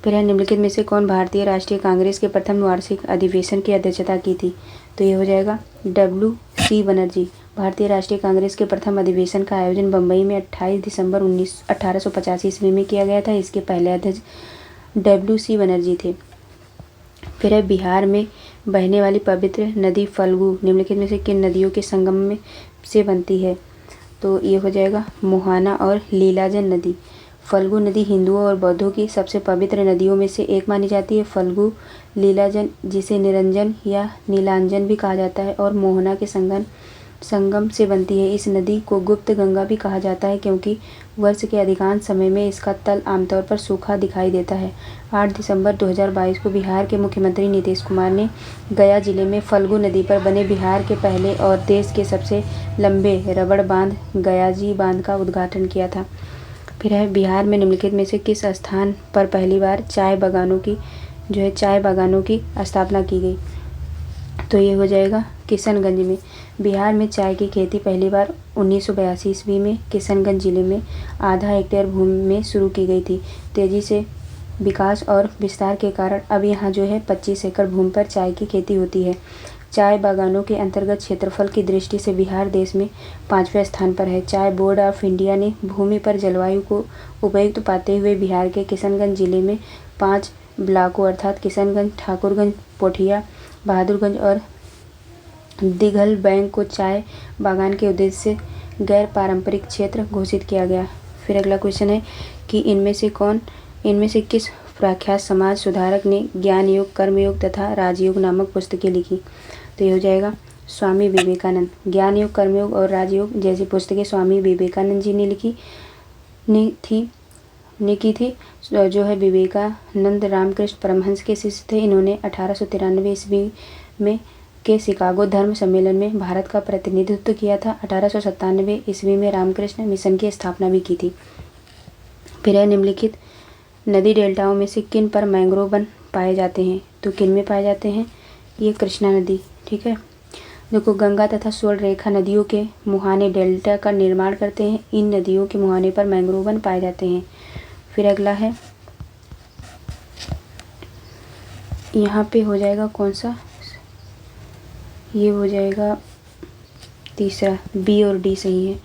फिर है, निम्नलिखित में से कौन भारतीय राष्ट्रीय कांग्रेस के प्रथम वार्षिक अधिवेशन की अध्यक्षता की थी? तो ये हो जाएगा WC बनर्जी। भारतीय राष्ट्रीय कांग्रेस के प्रथम अधिवेशन का आयोजन बम्बई में 28 दिसंबर 1885 ईस्वी में किया गया था। इसके पहले अध्यक्ष WC बनर्जी थे। फिर है, बिहार में बहने वाली पवित्र नदी फल्गु निम्नलिखित में से किन नदियों के संगम में से बनती है? तो ये हो जाएगा मोहाना और लीलाजन नदी। फल्गु नदी हिंदुओं और बौद्धों की सबसे पवित्र नदियों में से एक मानी जाती है। फल्गु, लीलाजन जिसे निरंजन या नीलांजन भी कहा जाता है और मोहना के संगम से बनती है। इस नदी को गुप्त गंगा भी कहा जाता है क्योंकि वर्ष के अधिकांश समय में इसका तल आमतौर पर सूखा दिखाई देता है। 8 दिसंबर 2022 को बिहार के मुख्यमंत्री नीतीश कुमार ने गया जिले में फल्गु नदी पर बने बिहार के पहले और देश के सबसे लंबे रबड़ बांध गयाजी बांध का उद्घाटन किया था। फिर है, बिहार में निम्नलिखित में से किस स्थान पर पहली बार चाय बागानों की स्थापना की गई? तो ये हो जाएगा किशनगंज में। बिहार में चाय की खेती पहली बार 1982 ईस्वी में किशनगंज जिले में आधा हेक्टेयर भूमि में शुरू की गई थी। तेजी से विकास और विस्तार के कारण अब यहाँ जो है 25 एकड़ भूमि पर चाय की खेती होती है। चाय बागानों के अंतर्गत क्षेत्रफल की दृष्टि से बिहार देश में 5वें स्थान पर है। चाय बोर्ड ऑफ इंडिया ने भूमि पर जलवायु को उपयुक्त पाते हुए बिहार के किशनगंज जिले में 5 ब्लॉकों अर्थात किशनगंज, ठाकुरगंज, पोठिया, बहादुरगंज और दिघल बैंक को चाय बागान के उद्देश्य से गैर पारंपरिक क्षेत्र घोषित किया गया। फिर अगला क्वेश्चन है कि इनमें से किस प्रख्यात समाज सुधारक ने ज्ञान योग, कर्म योग तथा राजयोग नामक पुस्तकें लिखी? तो ये हो जाएगा स्वामी विवेकानंद। ज्ञान योग, कर्म योग और राजयोग जैसी पुस्तकें स्वामी विवेकानंद जी ने की थी। जो है विवेकानंद रामकृष्ण परमहंस के शिष्य थे। इन्होंने 1893 ईस्वी में के शिकागो धर्म सम्मेलन में भारत का प्रतिनिधित्व किया था। 1897 ईस्वी में रामकृष्ण मिशन की स्थापना भी की थी। फिर है, निम्नलिखित नदी डेल्टाओं में से किन पर मैंग्रोव वन पाए जाते हैं? तो किन में पाए जाते हैं? ये कृष्णा नदी। ठीक है, देखो गंगा तथा स्वर्ण रेखा नदियों के मुहाने डेल्टा का निर्माण करते हैं। इन नदियों के मुहाने पर मैंग्रोव वन पाए जाते हैं। फिर अगला है, यहाँ पे हो जाएगा कौन सा, ये हो जाएगा तीसरा, बी और डी सही है।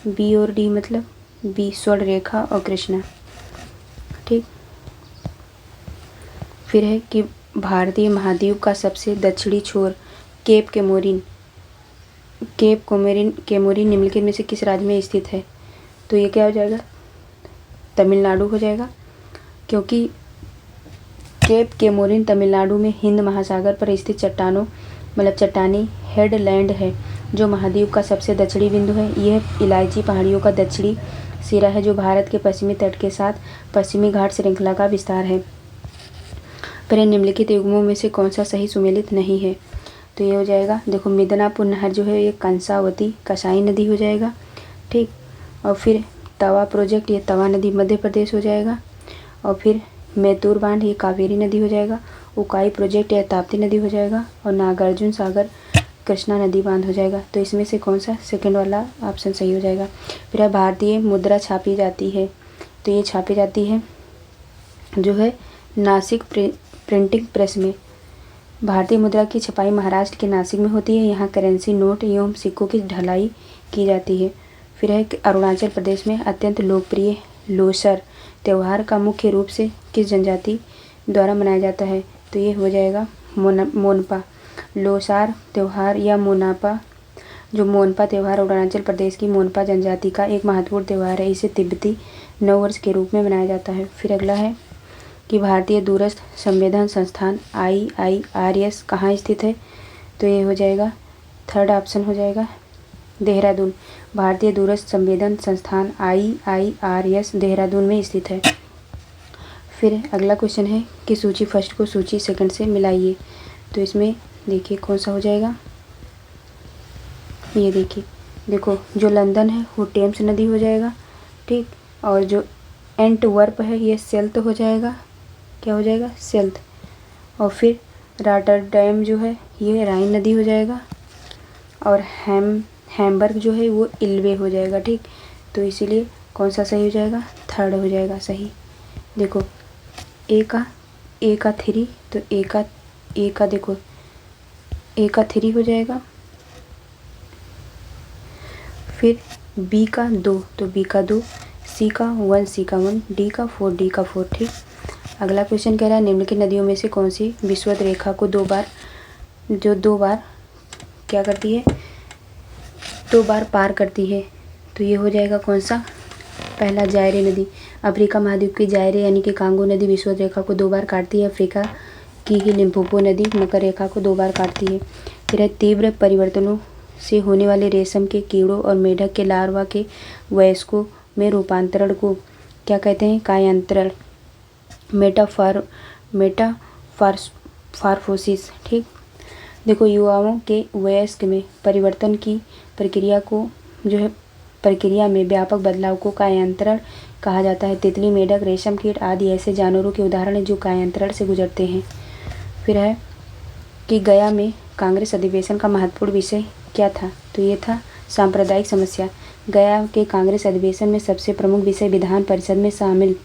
बी और डी मतलब बी स्वर्ण रेखा और कृष्णा। ठीक, फिर है कि भारतीय महाद्वीप का सबसे दक्षिणी छोर केप केमोरिन निम्नलिखित में से किस राज्य में स्थित है? तो ये क्या हो जाएगा? तमिलनाडु हो जाएगा, क्योंकि केप केमोरिन तमिलनाडु में हिंद महासागर पर स्थित चट्टानी हेडलैंड है जो महाद्वीप का सबसे दक्षिणी बिंदु है। यह इलायची पहाड़ियों का दक्षिणी सिरा है जो भारत के पश्चिमी तट के साथ पश्चिमी घाट श्रृंखला का विस्तार है। पर निम्नलिखित युग्मों में से कौन सा सही सुमेलित नहीं है? तो ये हो जाएगा, देखो मिदनापुर नहर जो है ये कंसावती कसाई नदी हो जाएगा। ठीक, और फिर तवा प्रोजेक्ट ये तवा नदी मध्य प्रदेश हो जाएगा। और फिर मैतूर बांध ये कावेरी नदी हो जाएगा। उकाई प्रोजेक्ट या ताप्ती नदी हो जाएगा। और नागार्जुन सागर कृष्णा नदी बांध हो जाएगा। तो इसमें से कौन सा सेकंड वाला ऑप्शन सही हो जाएगा। फिर है भारतीय मुद्रा छापी जाती है, तो ये छापी जाती है जो है नासिक प्रिंटिंग प्रेस में। भारतीय मुद्रा की छपाई महाराष्ट्र के नासिक में होती है। यहाँ करेंसी नोट एवं सिक्कों की ढलाई की जाती है। फिर है कि अरुणाचल प्रदेश में अत्यंत लोकप्रिय लोसर त्यौहार का मुख्य रूप से किस जनजाति द्वारा मनाया जाता है। तो ये हो जाएगा मोनपा। लोसार त्यौहार या मोनापा, जो मोनपा त्यौहार अरुणाचल प्रदेश की मोनपा जनजाति का एक महत्वपूर्ण त्यौहार है। इसे तिब्बती नववर्ष के रूप में मनाया जाता है। फिर अगला है कि भारतीय दूरस्थ संवेदन संस्थान IIRS कहाँ स्थित है। तो ये हो जाएगा थर्ड ऑप्शन हो जाएगा देहरादून। भारतीय दूरस्थ संवेदन संस्थान IIRS देहरादून में स्थित है। फिर अगला क्वेश्चन है कि सूची फर्स्ट को सूची सेकंड से मिलाइए। तो इसमें देखिए कौन सा हो जाएगा। ये देखिए, देखो जो लंदन है वो टेम्स नदी हो जाएगा, ठीक। और जो एंटवर्प है ये सेल्त हो जाएगा, क्या हो जाएगा, सेल्त। और फिर रॉटरडैम जो है ये राइन नदी हो जाएगा। और हैम्बर्ग जो है वो इल्वे हो जाएगा, ठीक। तो इसीलिए कौन सा सही हो जाएगा, थर्ड हो जाएगा सही। देखो ए का 3, तो ए का देखो ए का 3 हो जाएगा। फिर बी का 2, तो बी का 2, सी का 1, सी का 1, डी का 4, डी का 4, ठीक। अगला क्वेश्चन कह रहा है निम्नलिखित नदियों में से कौन सी विषुवत रेखा को दो बार क्या करती है, 2 बार पार करती है। तो ये हो जाएगा कौन सा, पहला जायरे नदी। अफ्रीका महाद्वीप की जायरे यानी कि कांगो नदी विषुवत रेखा को 2 बार काटती है। अफ्रीका की ही लिम्पोपो नदी मकर रेखा को 2 बार काटती है। फिर है तीव्र परिवर्तनों से होने वाले रेशम के कीड़ों और मेढक के लार्वा के वयस्कों में रूपांतरण को क्या कहते हैं, कायांतरण, मेटाफार्फोसिस, ठीक। देखो युवाओं के वयस्क में परिवर्तन की प्रक्रिया को जो है प्रक्रिया में व्यापक बदलाव को कायांतरण कहा जाता है। तितली, मेढक, रेशम कीट आदि ऐसे जानवरों के उदाहरण हैं जो कायांतरण से गुजरते हैं। फिर है कि गया में कांग्रेस अधिवेशन का महत्वपूर्ण विषय क्या था। तो ये था सांप्रदायिक समस्या। गया के कांग्रेस अधिवेशन में सबसे प्रमुख विषय विधान परिषद में शामिल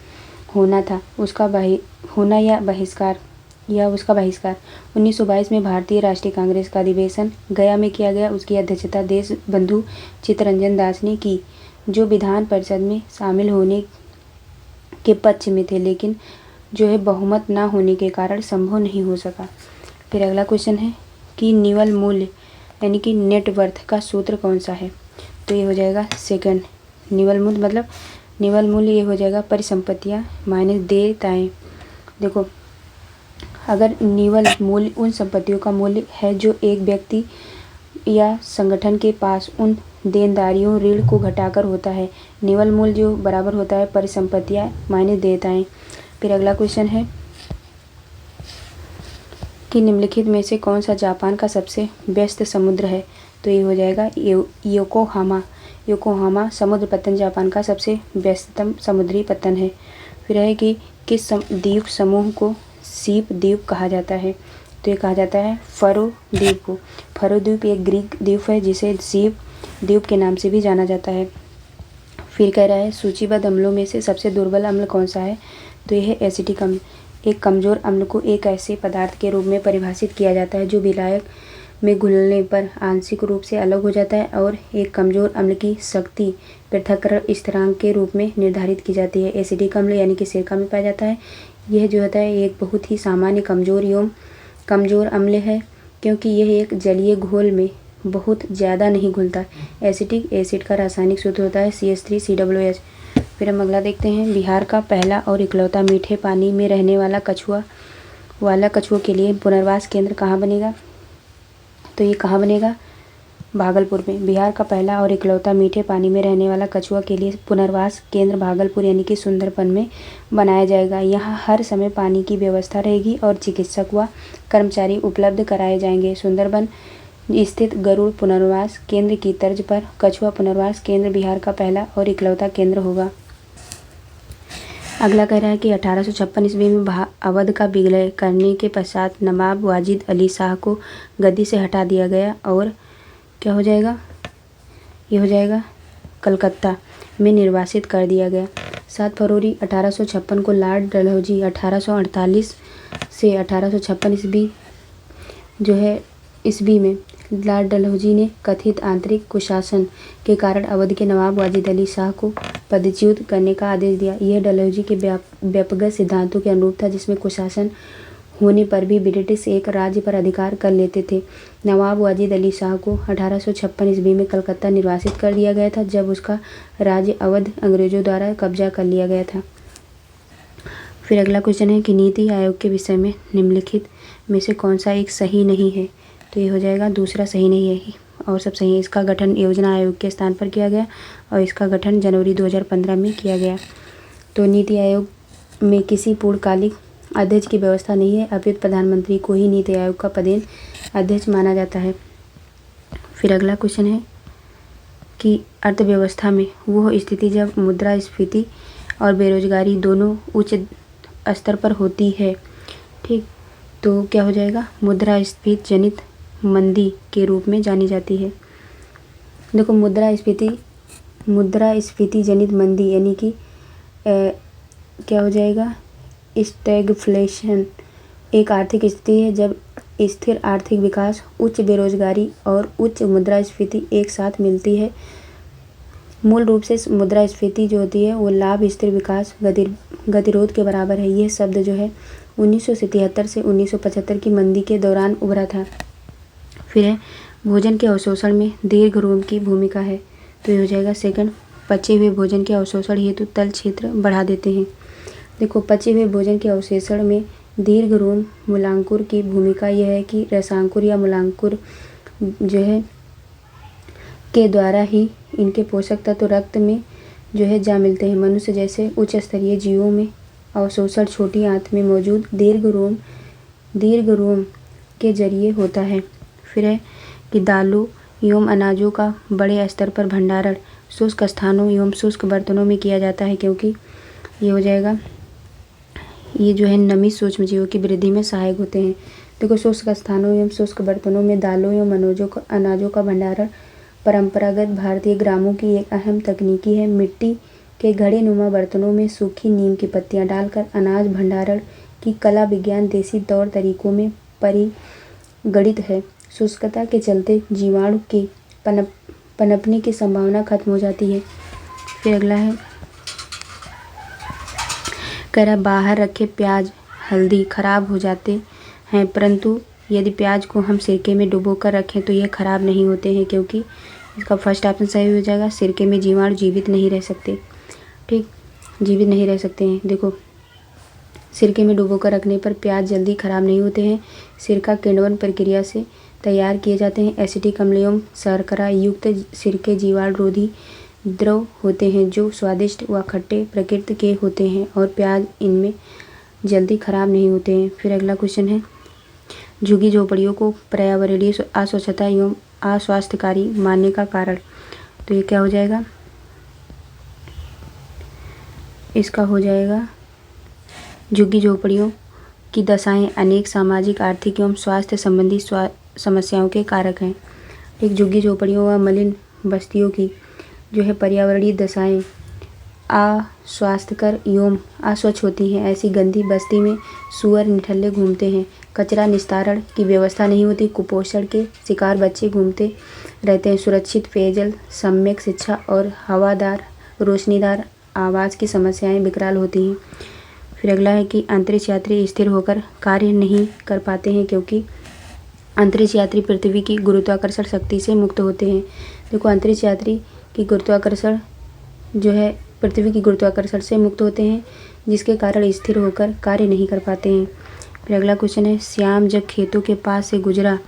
होना था, उसका बहिष्कार 1922 में भारतीय राष्ट्रीय कांग्रेस का अधिवेशन गया में किया गया। उसकी अध्यक्षता देश बंधु चित्तरंजन दास ने की, जो विधान परिषद में शामिल होने के पक्ष में थे, लेकिन जो है बहुमत ना होने के कारण संभव नहीं हो सका। फिर अगला क्वेश्चन है कि निवल मूल्य यानी कि नेटवर्थ का सूत्र कौन सा है। तो ये हो जाएगा सेकंड। निवल मूल्य ये हो जाएगा परिसंपत्तियाँ माइनस देयताएँ। देखो अगर निवल मूल्य उन संपत्तियों का मूल्य है जो एक व्यक्ति या संगठन के पास उन देनदारियों ऋण को घटाकर होता है। निवल मूल्य जो बराबर होता है परिसंपत्तियाँ माइनस देयताएँ। फिर अगला क्वेश्चन है कि निम्नलिखित में से कौन सा जापान का सबसे व्यस्त समुद्र है। तो ये हो जाएगा योकोहामा समुद्र पत्तन जापान का सबसे व्यस्ततम समुद्री पत्तन है। फिर है कि किस द्वीप समूह को सीप द्वीप कहा जाता है। तो ये कहा जाता है फरो द्वीप को। फरो द्वीप एक ग्रीक द्वीप है जिसे सीप द्वीप के नाम से भी जाना जाता है। फिर कह रहा है सूचीबद्ध अम्लों में से सबसे दुर्बल अम्ल कौन सा है। तो यह है एसिटिक अम्ल। एक कमज़ोर अम्ल को एक ऐसे पदार्थ के रूप में परिभाषित किया जाता है जो विलायक में घुलने पर आंशिक रूप से अलग हो जाता है, और एक कमज़ोर अम्ल की शक्ति पृथक्करण स्थिरांक के रूप में निर्धारित की जाती है। एसिडिक अम्ल यानी कि सिरका में पाया जाता है। यह जो होता है एक बहुत ही सामान्य कमज़ोर अम्ल है, क्योंकि यह एक जलीय घोल में बहुत ज़्यादा नहीं घुलता। एसिटिक एसिड का रासायनिक सूत्र होता है CH3COOH। फिर हम अगला देखते हैं बिहार का पहला और इकलौता मीठे पानी में रहने वाला कछुओं के लिए पुनर्वास केंद्र कहाँ बनेगा। तो ये कहाँ बनेगा, भागलपुर में। बिहार का पहला और इकलौता मीठे पानी में रहने वाला कछुआ के लिए पुनर्वास केंद्र भागलपुर यानी कि सुंदरबन में बनाया जाएगा। यहाँ हर समय पानी की व्यवस्था रहेगी और चिकित्सक व कर्मचारी उपलब्ध कराए जाएंगे। सुंदरबन स्थित गरुड़ पुनर्वास केंद्र की तर्ज पर कछुआ पुनर्वास केंद्र बिहार का पहला और इकलौता केंद्र होगा। अगला कह रहा है कि 1856 ईस्वी में अवध का विलय करने के पश्चात नवाब वाजिद अली शाह को गद्दी से हटा दिया गया और क्या हो जाएगा, ये हो जाएगा कलकत्ता में निर्वासित कर दिया गया। 7 फरवरी 1856 को लॉर्ड डलहौजी 1848 से 1856 ईस्वी जो है ईस्वी में लॉर्ड डलहौजी ने कथित आंतरिक कुशासन के कारण अवध के नवाब वाजिद अली शाह को पदच्युत करने का आदेश दिया। यह डलहौजी के व्यापक सिद्धांतों के अनुरूप था, जिसमें कुशासन होने पर भी ब्रिटिश एक राज्य पर अधिकार कर लेते थे। नवाब वाजिद अली शाह को 1856 ईस्वी में कलकत्ता निर्वासित कर दिया गया था, जब उसका राज्य अवध अंग्रेजों द्वारा कब्जा कर लिया गया था। फिर अगला क्वेश्चन है कि नीति आयोग के विषय में निम्नलिखित में से कौन सा एक सही नहीं है। तो ये हो जाएगा दूसरा सही नहीं है और सब सही है। इसका गठन योजना आयोग के स्थान पर किया गया और इसका गठन जनवरी 2015 में किया गया। तो नीति आयोग में किसी पूर्णकालिक अध्यक्ष की व्यवस्था नहीं है, अपितु प्रधानमंत्री को ही नीति आयोग का पदेन अध्यक्ष माना जाता है। फिर अगला क्वेश्चन है कि अर्थव्यवस्था में वह स्थिति जब मुद्रास्फीति और बेरोजगारी दोनों उच्च स्तर पर होती है, ठीक, तो क्या हो जाएगा, मुद्रास्फीति जनित मंदी के रूप में जानी जाती है। देखो मुद्रास्फीति जनित मंदी यानी कि क्या हो जाएगा, स्टैगफ्लेशन एक आर्थिक स्थिति है जब स्थिर आर्थिक विकास, उच्च बेरोजगारी और उच्च मुद्रास्फीति एक साथ मिलती है। मूल रूप से मुद्रास्फीति जो होती है वो लाभ स्थिर विकास गतिरोध के बराबर है। यह शब्द जो है 1973 से 1975 की मंदी के दौरान उभरा था। फिर है भोजन के अवशोषण में दीर्घ रोम की भूमिका है। तो ये हो जाएगा सेकंड, पचे हुए भोजन के अवशोषण हेतु तल क्षेत्र बढ़ा देते हैं। देखो पचे हुए भोजन के अवशोषण में दीर्घ रोम मूलांकुर की भूमिका यह है कि रसांकुर या मूलांकुर जो है के द्वारा ही इनके पोषक तत्व रक्त में जो है जा मिलते हैं। मनुष्य जैसे उच्च स्तरीय जीवों में अवशोषण छोटी आंत में मौजूद दीर्घ रोम के जरिए होता है। फिर है कि दालों एवं अनाजों का बड़े स्तर पर भंडारण शुष्क स्थानों एवं शुष्क बर्तनों में किया जाता है, क्योंकि ये हो जाएगा, ये जो है नमी सूक्ष्मजीवों की वृद्धि में सहायक होते हैं। देखो शुष्क स्थानों एवं शुष्क बर्तनों में दालों एवं अनाजों का भंडारण परंपरागत भारतीय ग्रामों की एक अहम तकनीकी है। मिट्टी के घड़े नुमा बर्तनों में सूखी नीम की पत्तियां डालकर अनाज भंडारण की कला विज्ञान देसी तौर तरीकों में परिगणित है। शुष्कता के चलते जीवाणु की पनपने की संभावना खत्म हो जाती है। फिर अगला है कह रहा बाहर रखे प्याज हल्दी खराब हो जाते हैं, परंतु यदि प्याज को हम सिरके में डुबोकर रखें तो यह खराब नहीं होते हैं, क्योंकि इसका फर्स्ट ऑप्शन सही हो जाएगा। सिरके में जीवाणु जीवित नहीं रह सकते, ठीक, जीवित नहीं रह सकते हैं। देखो सिरके में डुबोकर रखने पर प्याज जल्दी खराब नहीं होते हैं। सिरका किण्वन प्रक्रिया से तैयार किए जाते हैं। एसिटिक अम्ल एवं शर्करा युक्त सिरके जीवाणुरोधी द्रव होते हैं जो स्वादिष्ट व खट्टे प्रकृति के होते हैं और प्याज इनमें जल्दी खराब नहीं होते हैं। फिर अगला क्वेश्चन है झुग्गी झोपड़ियों को पर्यावरणीय अस्वच्छता एवं अस्वास्थ्यकारी मानने का कारण। तो ये क्या हो जाएगा, इसका हो जाएगा झुग्गी झोपड़ियों की दशाएं अनेक सामाजिक आर्थिक एवं स्वास्थ्य संबंधी समस्याओं के कारक हैं। एक झुग्गी झोपड़ियों व मलिन बस्तियों की जो है पर्यावरणीय दशाएं अस्वास्थ्यकर एवं अस्वच्छ होती हैं। ऐसी गंदी बस्ती में सुअर निठल्ले घूमते हैं, कचरा निस्तारण की व्यवस्था नहीं होती, कुपोषण के शिकार बच्चे घूमते रहते हैं, सुरक्षित पेयजल, सम्यक शिक्षा और हवादार रोशनीदार आवाज़ की समस्याएं विकराल होती हैं। फिर अगला है कि अंतरिक्ष यात्री स्थिर होकर कार्य नहीं कर पाते हैं, क्योंकि अंतरिक्ष यात्री पृथ्वी की गुरुत्वाकर्षण शक्ति से मुक्त होते हैं। देखो अंतरिक्ष यात्री की गुरुत्वाकर्षण जो है पृथ्वी की गुरुत्वाकर्षण से मुक्त होते हैं, जिसके कारण स्थिर होकर कार्य नहीं कर पाते हैं। फिर अगला क्वेश्चन है श्याम जब खेतों के पास से गुजरा,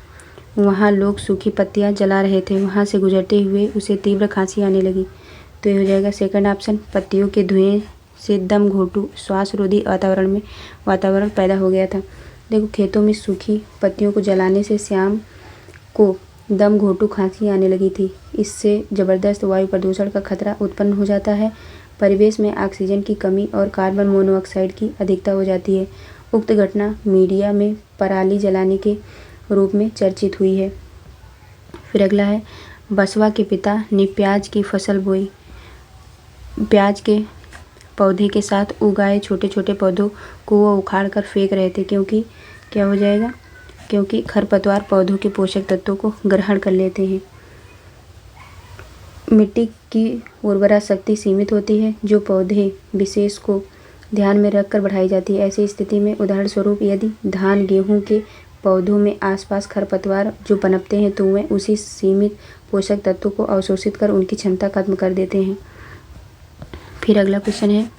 वहाँ लोग सूखी पत्तियाँ जला रहे थे, वहाँ से गुजरते हुए उसे तीव्र खांसी आने लगी। तो ये हो जाएगा सेकंड ऑप्शन, पत्तियों के धुएं से दम घोटू श्वास रोधी वातावरण पैदा हो गया था। देखो खेतों में सूखी पत्तियों को जलाने से श्याम को दम घोटू खांसी आने लगी थी। इससे ज़बरदस्त वायु प्रदूषण का खतरा उत्पन्न हो जाता है। परिवेश में ऑक्सीजन की कमी और कार्बन मोनोऑक्साइड की अधिकता हो जाती है। उक्त घटना मीडिया में पराली जलाने के रूप में चर्चित हुई है। फिर अगला है, बसवा के पिता ने प्याज की फसल बोई। प्याज के पौधे के साथ उगाए छोटे छोटे पौधों को वो उखाड़ कर फेंक रहे थे, क्योंकि क्या हो जाएगा, क्योंकि खरपतवार पौधों के पोषक तत्वों को ग्रहण कर लेते हैं। मिट्टी की उर्वरा शक्ति सीमित होती है, जो पौधे विशेष को ध्यान में रखकर बढ़ाई जाती है। ऐसी स्थिति में उदाहरण स्वरूप यदि धान गेहूं के पौधों में आसपास खरपतवार जो पनपते हैं, तो वे उसी सीमित पोषक तत्वों को अवशोषित कर उनकी क्षमता खत्म कर देते हैं। फिर अगला क्वेश्चन है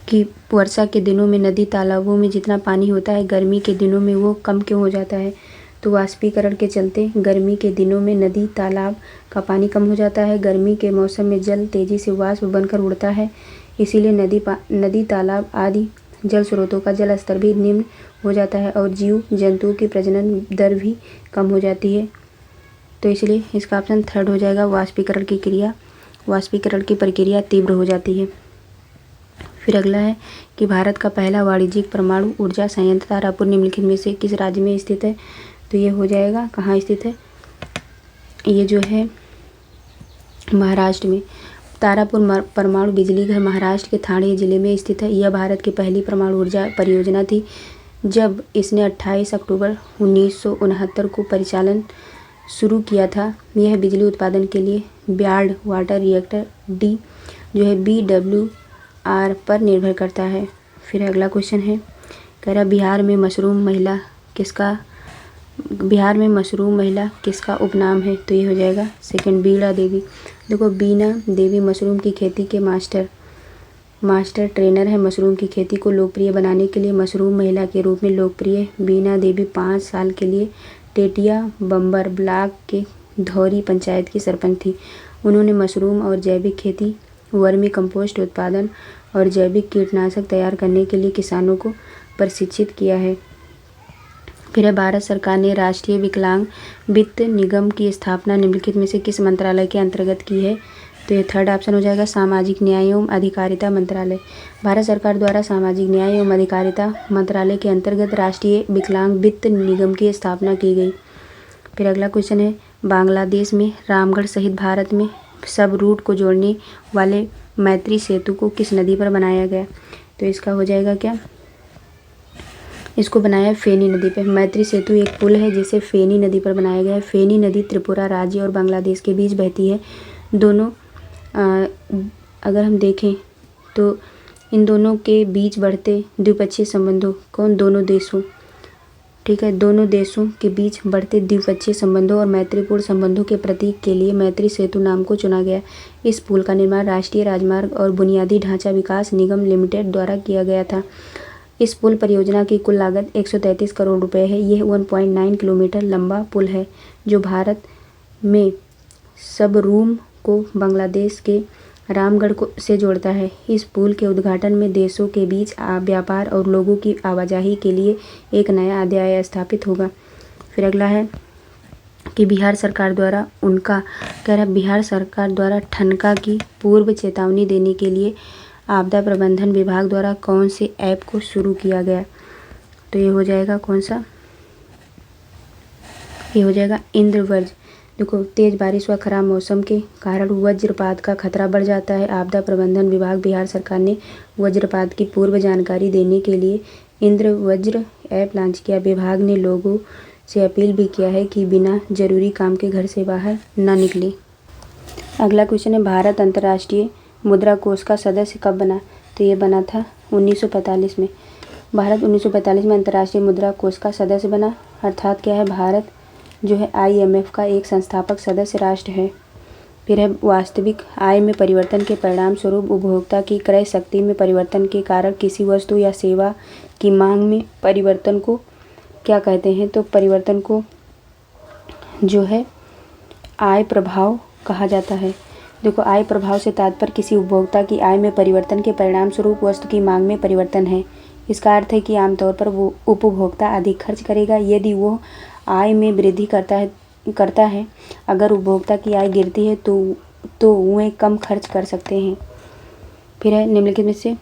कि वर्षा के दिनों में नदी तालाबों में जितना पानी होता है, गर्मी के दिनों में वो कम क्यों हो जाता है? तो वाष्पीकरण के चलते गर्मी के दिनों में नदी तालाब का पानी कम हो जाता है। गर्मी के मौसम में जल तेजी से वाष्प बनकर उड़ता है, इसीलिए नदी तालाब आदि जल स्रोतों का जल स्तर भी निम्न हो जाता है और जीव जंतुओं की प्रजनन दर भी कम हो जाती है। तो इसलिए इसका ऑप्शन थर्ड हो जाएगा, वाष्पीकरण की प्रक्रिया तीव्र हो जाती है। फिर अगला है कि भारत का पहला वाणिज्यिक परमाणु ऊर्जा संयंत्र तारापुर निम्नलिखित में से किस राज्य में स्थित है? तो ये हो जाएगा, कहाँ स्थित है, ये जो है महाराष्ट्र में। तारापुर परमाणु बिजली घर महाराष्ट्र के ठाणे जिले में स्थित है। यह भारत की पहली परमाणु ऊर्जा परियोजना थी। जब इसने 28 अक्टूबर 1969 को परिचालन शुरू किया था। यह बिजली उत्पादन के लिए ब्यार्ड वाटर रिएक्टर डी जो है BWR पर निर्भर करता है। फिर अगला क्वेश्चन है, कह रहा बिहार में मशरूम महिला किसका उपनाम है? तो ये हो जाएगा सेकंड, बीणा देवी। देखो, बीणा देवी मशरूम की खेती के मास्टर ट्रेनर है। मशरूम की खेती को लोकप्रिय बनाने के लिए मशरूम महिला के रूप में लोकप्रिय बीणा देवी 5 साल के लिए टेटिया बम्बर ब्लॉक के धौरी पंचायत की सरपंच थी। उन्होंने मशरूम और जैविक खेती, वर्मी कंपोस्ट उत्पादन और जैविक कीटनाशक तैयार करने के लिए किसानों को प्रशिक्षित किया है। फिर भारत सरकार ने राष्ट्रीय विकलांग वित्त निगम की स्थापना निम्नलिखित में से किस मंत्रालय के अंतर्गत की है? तो ये थर्ड ऑप्शन हो जाएगा, सामाजिक न्याय एवं अधिकारिता मंत्रालय। भारत सरकार द्वारा सामाजिक न्याय एवं अधिकारिता मंत्रालय के अंतर्गत राष्ट्रीय विकलांग वित्त निगम की स्थापना की गई। फिर अगला क्वेश्चन है, बांग्लादेश में रामगढ़ सहित भारत में सब रूट को जोड़ने वाले मैत्री सेतु को किस नदी पर बनाया गया? तो इसका हो जाएगा क्या, इसको बनाया फेनी नदी पर। मैत्री सेतु एक पुल है जिसे फेनी नदी पर बनाया गया है। फेनी नदी त्रिपुरा राज्य और बांग्लादेश के बीच बहती है। दोनों अगर हम देखें तो इन दोनों के बीच बढ़ते द्विपक्षीय संबंधों दोनों देशों के बीच बढ़ते द्विपक्षीय संबंधों और मैत्रीपूर्ण संबंधों के प्रतीक के लिए मैत्री सेतु नाम को चुना गया। इस पुल का निर्माण राष्ट्रीय राजमार्ग और बुनियादी ढांचा विकास निगम लिमिटेड द्वारा किया गया था। इस पुल परियोजना की कुल लागत 133 करोड़ रुपए है। यह 1.9 किलोमीटर लंबा पुल है जो भारत में सबरूम को बांग्लादेश के रामगढ़ से जोड़ता है। इस पुल के उद्घाटन में देशों के बीच व्यापार और लोगों की आवाजाही के लिए एक नया अध्याय स्थापित होगा। फिर अगला है कि बिहार सरकार द्वारा ठनका की पूर्व चेतावनी देने के लिए आपदा प्रबंधन विभाग द्वारा कौन से ऐप को शुरू किया गया? तो ये हो जाएगा कौन सा, ये हो जाएगा इंद्रवज्र। देखो, तेज बारिश व खराब मौसम के कारण वज्रपात का खतरा बढ़ जाता है। आपदा प्रबंधन विभाग बिहार सरकार ने वज्रपात की पूर्व जानकारी देने के लिए इंद्रवज्र ऐप लॉन्च किया। विभाग ने लोगों से अपील भी किया है कि बिना जरूरी काम के घर से बाहर न निकलें। अगला क्वेश्चन है, भारत अंतर्राष्ट्रीय मुद्रा कोष का सदस्य कब बना? तो ये बना था 1945 में। भारत 1945 में अंतर्राष्ट्रीय मुद्रा कोष का सदस्य बना। अर्थात क्या है, भारत जो है IMF का एक संस्थापक सदस्य राष्ट्र है। फिर है, वास्तविक आय में परिवर्तन के परिणाम स्वरूप उपभोक्ता की क्रय शक्ति में परिवर्तन के कारण किसी वस्तु या सेवा की मांग में परिवर्तन को क्या कहते हैं? तो परिवर्तन को जो है आय प्रभाव कहा जाता है। देखो, आय प्रभाव से तात्पर्य किसी उपभोक्ता की आय में परिवर्तन के परिणाम स्वरूप वस्तु की मांग में परिवर्तन है। इसका अर्थ है कि आमतौर पर वो उपभोक्ता अधिक खर्च करेगा यदि वो आय में वृद्धि करता है। अगर उपभोक्ता की आय गिरती है तो वे कम खर्च कर सकते हैं। फिर है निम्नलिखित में से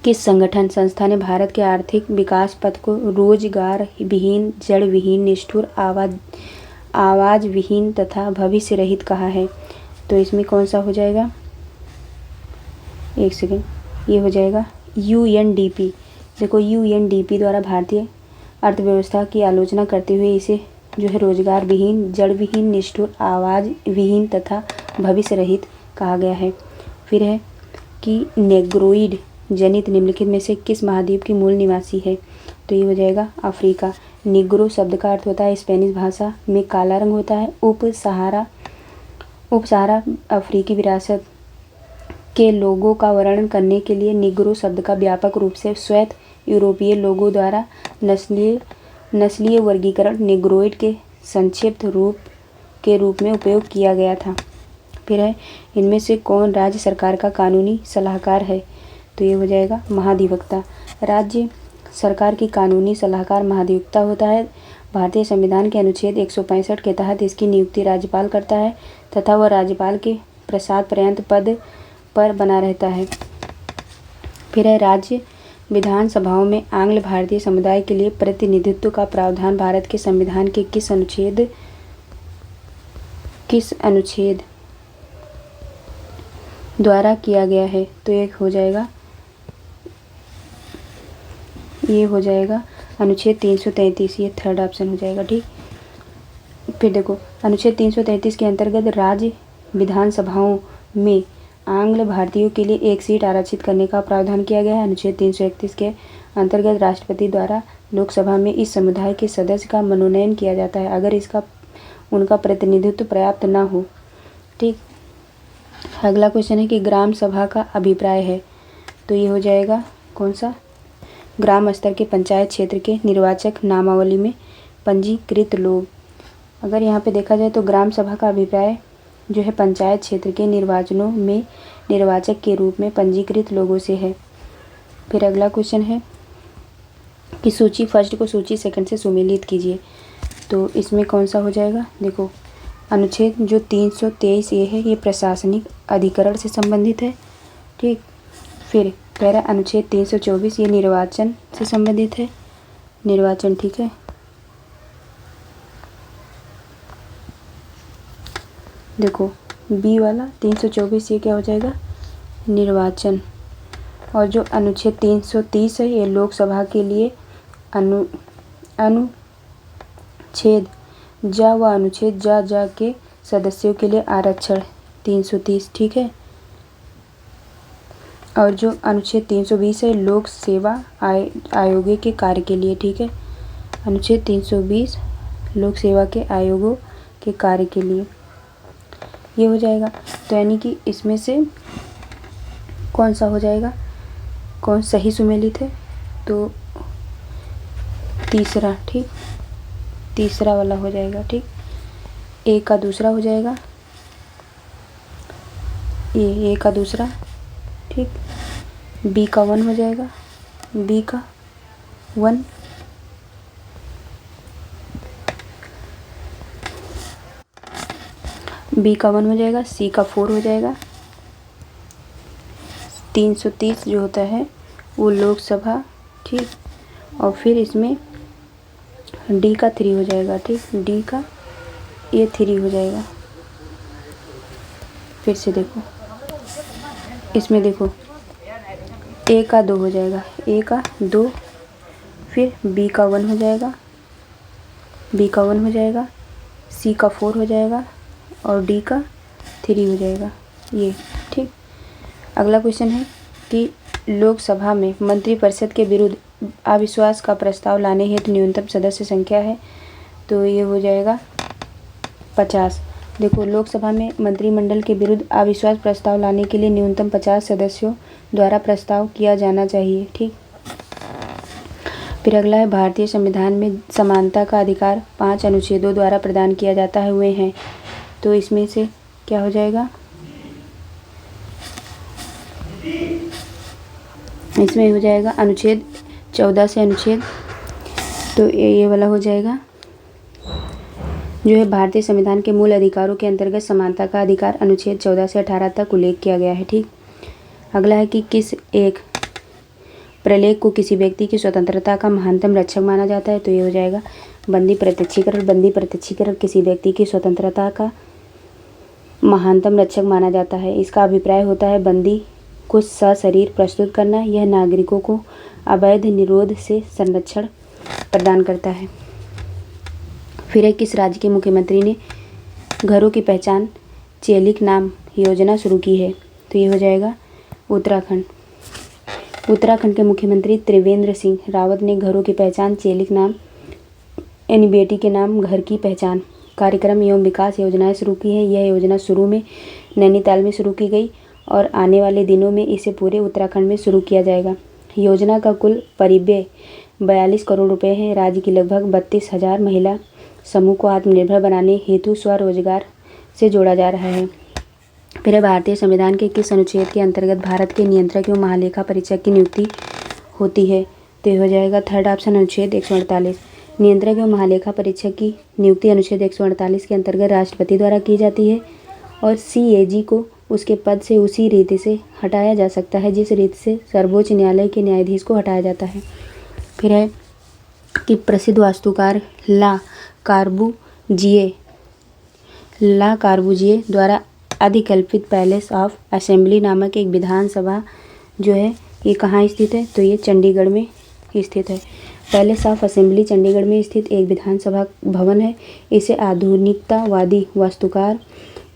किस संगठन संस्था ने भारत के आर्थिक विकास पथ को रोजगार विहीन, जड़ विहीन, निष्ठुर, आवाज विहीन तथा भविष्य रहित कहा है? तो इसमें कौन सा हो जाएगा? एक सेकेंड, ये हो जाएगा UNDP। देखो UNDP द्वारा भारतीय अर्थव्यवस्था की आलोचना करते हुए इसे जो है रोजगार विहीन, जड़ विहीन, निष्ठुर, आवाज विहीन तथा भविष्य रहित कहा गया है। फिर है कि नेग्रोइड जनित निम्नलिखित में से किस महाद्वीप की मूल निवासी है? तो ये हो जाएगा अफ्रीका। निग्रो शब्द का अर्थ होता है स्पेनिश भाषा में काला रंग होता है। उप सहारा अफ्रीकी विरासत के लोगों का वर्णन करने के लिए निग्रो शब्द का व्यापक रूप से श्वेत यूरोपीय लोगों द्वारा नस्लीय वर्गीकरण निग्रोइड के संक्षिप्त रूप में उपयोग किया गया था। फिर है इनमें से कौन राज्य सरकार का कानूनी सलाहकार है? तो ये हो जाएगा महाधिवक्ता। राज्य सरकार की कानूनी सलाहकार महाधिवक्ता होता है। भारतीय संविधान के अनुच्छेद 165 के तहत इसकी नियुक्ति राज्यपाल करता है तथा वह राज्यपाल के प्रसाद पर्यंत पद पर बना रहता है। फिर है राज्य विधानसभाओं में आंग्ल भारतीय समुदाय के लिए प्रतिनिधित्व का प्रावधान भारत के संविधान के किस अनुच्छेद द्वारा किया गया है? तो एक हो जाएगा, ये हो जाएगा अनुच्छेद 333, ये थर्ड ऑप्शन हो जाएगा। ठीक, फिर देखो अनुच्छेद 333 के अंतर्गत राज्य विधानसभाओं में आंग्ल भारतीयों के लिए एक सीट आरक्षित करने का प्रावधान किया गया है। अनुच्छेद 331 के अंतर्गत राष्ट्रपति द्वारा लोकसभा में इस समुदाय के सदस्य का मनोनयन किया जाता है अगर उनका प्रतिनिधित्व पर्याप्त न हो। ठीक, अगला क्वेश्चन है कि ग्राम सभा का अभिप्राय है? तो ये हो जाएगा कौन सा? ग्राम स्तर के पंचायत क्षेत्र के निर्वाचक नामावली में पंजीकृत लोग। अगर यहाँ पे देखा जाए तो ग्राम सभा का अभिप्राय जो है पंचायत क्षेत्र के निर्वाचनों में निर्वाचक के रूप में पंजीकृत लोगों से है। फिर अगला क्वेश्चन है कि सूची फर्स्ट को सूची सेकंड से सुमेलित कीजिए। तो इसमें कौन सा हो जाएगा? देखो अनुच्छेद जो 323 ये है ये प्रशासनिक अधिकरण से संबंधित है। ठीक, फिर पैरा अनुच्छेद 324 ये निर्वाचन से संबंधित है, निर्वाचन। ठीक है, देखो बी वाला 324 ये क्या हो जाएगा? निर्वाचन। और जो अनुच्छेद 330 है ये लोकसभा के लिए अनुच्छेद जा व अनुच्छेद जा के सदस्यों के लिए आरक्षण 330। ठीक है, और जो अनुच्छेद 320 है लोक सेवा आयोग के कार्य के लिए। ठीक है, अनुच्छेद 320 लोक सेवा के आयोगों के कार्य के लिए ये हो जाएगा। तो यानी कि इसमें से कौन सा हो जाएगा, कौन सही सुमेलित है? तो तीसरा। ठीक, तीसरा वाला हो जाएगा। ठीक, ए का दूसरा हो जाएगा, ए का दूसरा। ठीक, बी का 1 हो जाएगा, बी का 1, बी का 1 हो जाएगा, सी का 4 हो जाएगा। 330 जो होता है वो लोकसभा। ठीक, और फिर इसमें डी का 3 हो जाएगा। ठीक, डी का ये 3 हो जाएगा। फिर से देखो इसमें देखो ए का 2 हो जाएगा, ए का 2, फिर बी का 1 हो जाएगा, बी का 1 हो जाएगा, सी का 4 हो जाएगा और डी का 3 हो जाएगा ये। ठीक, अगला क्वेश्चन है कि लोकसभा में मंत्रिपरिषद के विरुद्ध अविश्वास का प्रस्ताव लाने हेतु न्यूनतम सदस्य संख्या है? तो ये हो जाएगा 50। देखो लोकसभा में मंत्रिमंडल के विरुद्ध अविश्वास प्रस्ताव लाने के लिए न्यूनतम 50 सदस्यों द्वारा प्रस्ताव किया जाना चाहिए। ठीक, फिर अगला है भारतीय संविधान में समानता का अधिकार 5 अनुच्छेदों द्वारा प्रदान किया जाता है हुए हैं। तो इसमें से क्या हो जाएगा? इसमें हो जाएगा अनुच्छेद 14 से अनुच्छेद, तो ये वाला हो जाएगा जो है भारतीय संविधान के मूल अधिकारों के अंतर्गत समानता का अधिकार अनुच्छेद 14 से 18 तक उल्लेख किया गया है। ठीक, अगला है कि किस एक प्रलेख को किसी व्यक्ति की स्वतंत्रता का महानतम रक्षक माना जाता है, तो ये हो जाएगा बंदी प्रत्यक्षीकरण। बंदी प्रत्यक्षीकरण किसी व्यक्ति की स्वतंत्रता का महानतम रक्षक माना जाता है। इसका अभिप्राय होता है बंदी को सशरीर प्रस्तुत करना। यह नागरिकों को अवैध निरोध से संरक्षण प्रदान करता है। फिर है किस राज्य के मुख्यमंत्री ने घरों की पहचान चेलिक नाम योजना शुरू की है, तो ये हो जाएगा उत्तराखंड। उत्तराखंड के मुख्यमंत्री त्रिवेंद्र सिंह रावत ने घरों की पहचान चेलिक नाम यानी बेटी के नाम घर की पहचान कार्यक्रम एवं विकास योजनाएं शुरू की है। यह योजना शुरू में नैनीताल में शुरू की गई और आने वाले दिनों में इसे पूरे उत्तराखंड में शुरू किया जाएगा। योजना का कुल परिव्यय 42 करोड़ रुपए है। राज्य की लगभग 32,000 महिला समूह को आत्मनिर्भर बनाने हेतु स्वरोजगार से जोड़ा जा रहा है। फिर भारतीय संविधान के किस अनुच्छेद के अंतर्गत भारत के नियंत्रक एवं महालेखा परीक्षक की नियुक्ति होती है, तो ये हो जाएगा थर्ड ऑप्शन अनुच्छेद 148। नियंत्रक एवं महालेखा परीक्षक की नियुक्ति अनुच्छेद 148 के अंतर्गत राष्ट्रपति द्वारा की जाती है और CAG को उसके पद से उसी रीति से हटाया जा सकता है जिस रीति से सर्वोच्च न्यायालय के न्यायाधीश को हटाया जाता है। फिर है कि प्रसिद्ध वास्तुकार ला कार्बुजिए द्वारा अधिकल्पित पैलेस ऑफ असेंबली नामक एक विधानसभा जो है ये कहाँ स्थित है, तो ये चंडीगढ़ में स्थित है। पैलेस ऑफ असेंबली चंडीगढ़ में स्थित एक विधानसभा भवन है। इसे आधुनिकतावादी वास्तुकार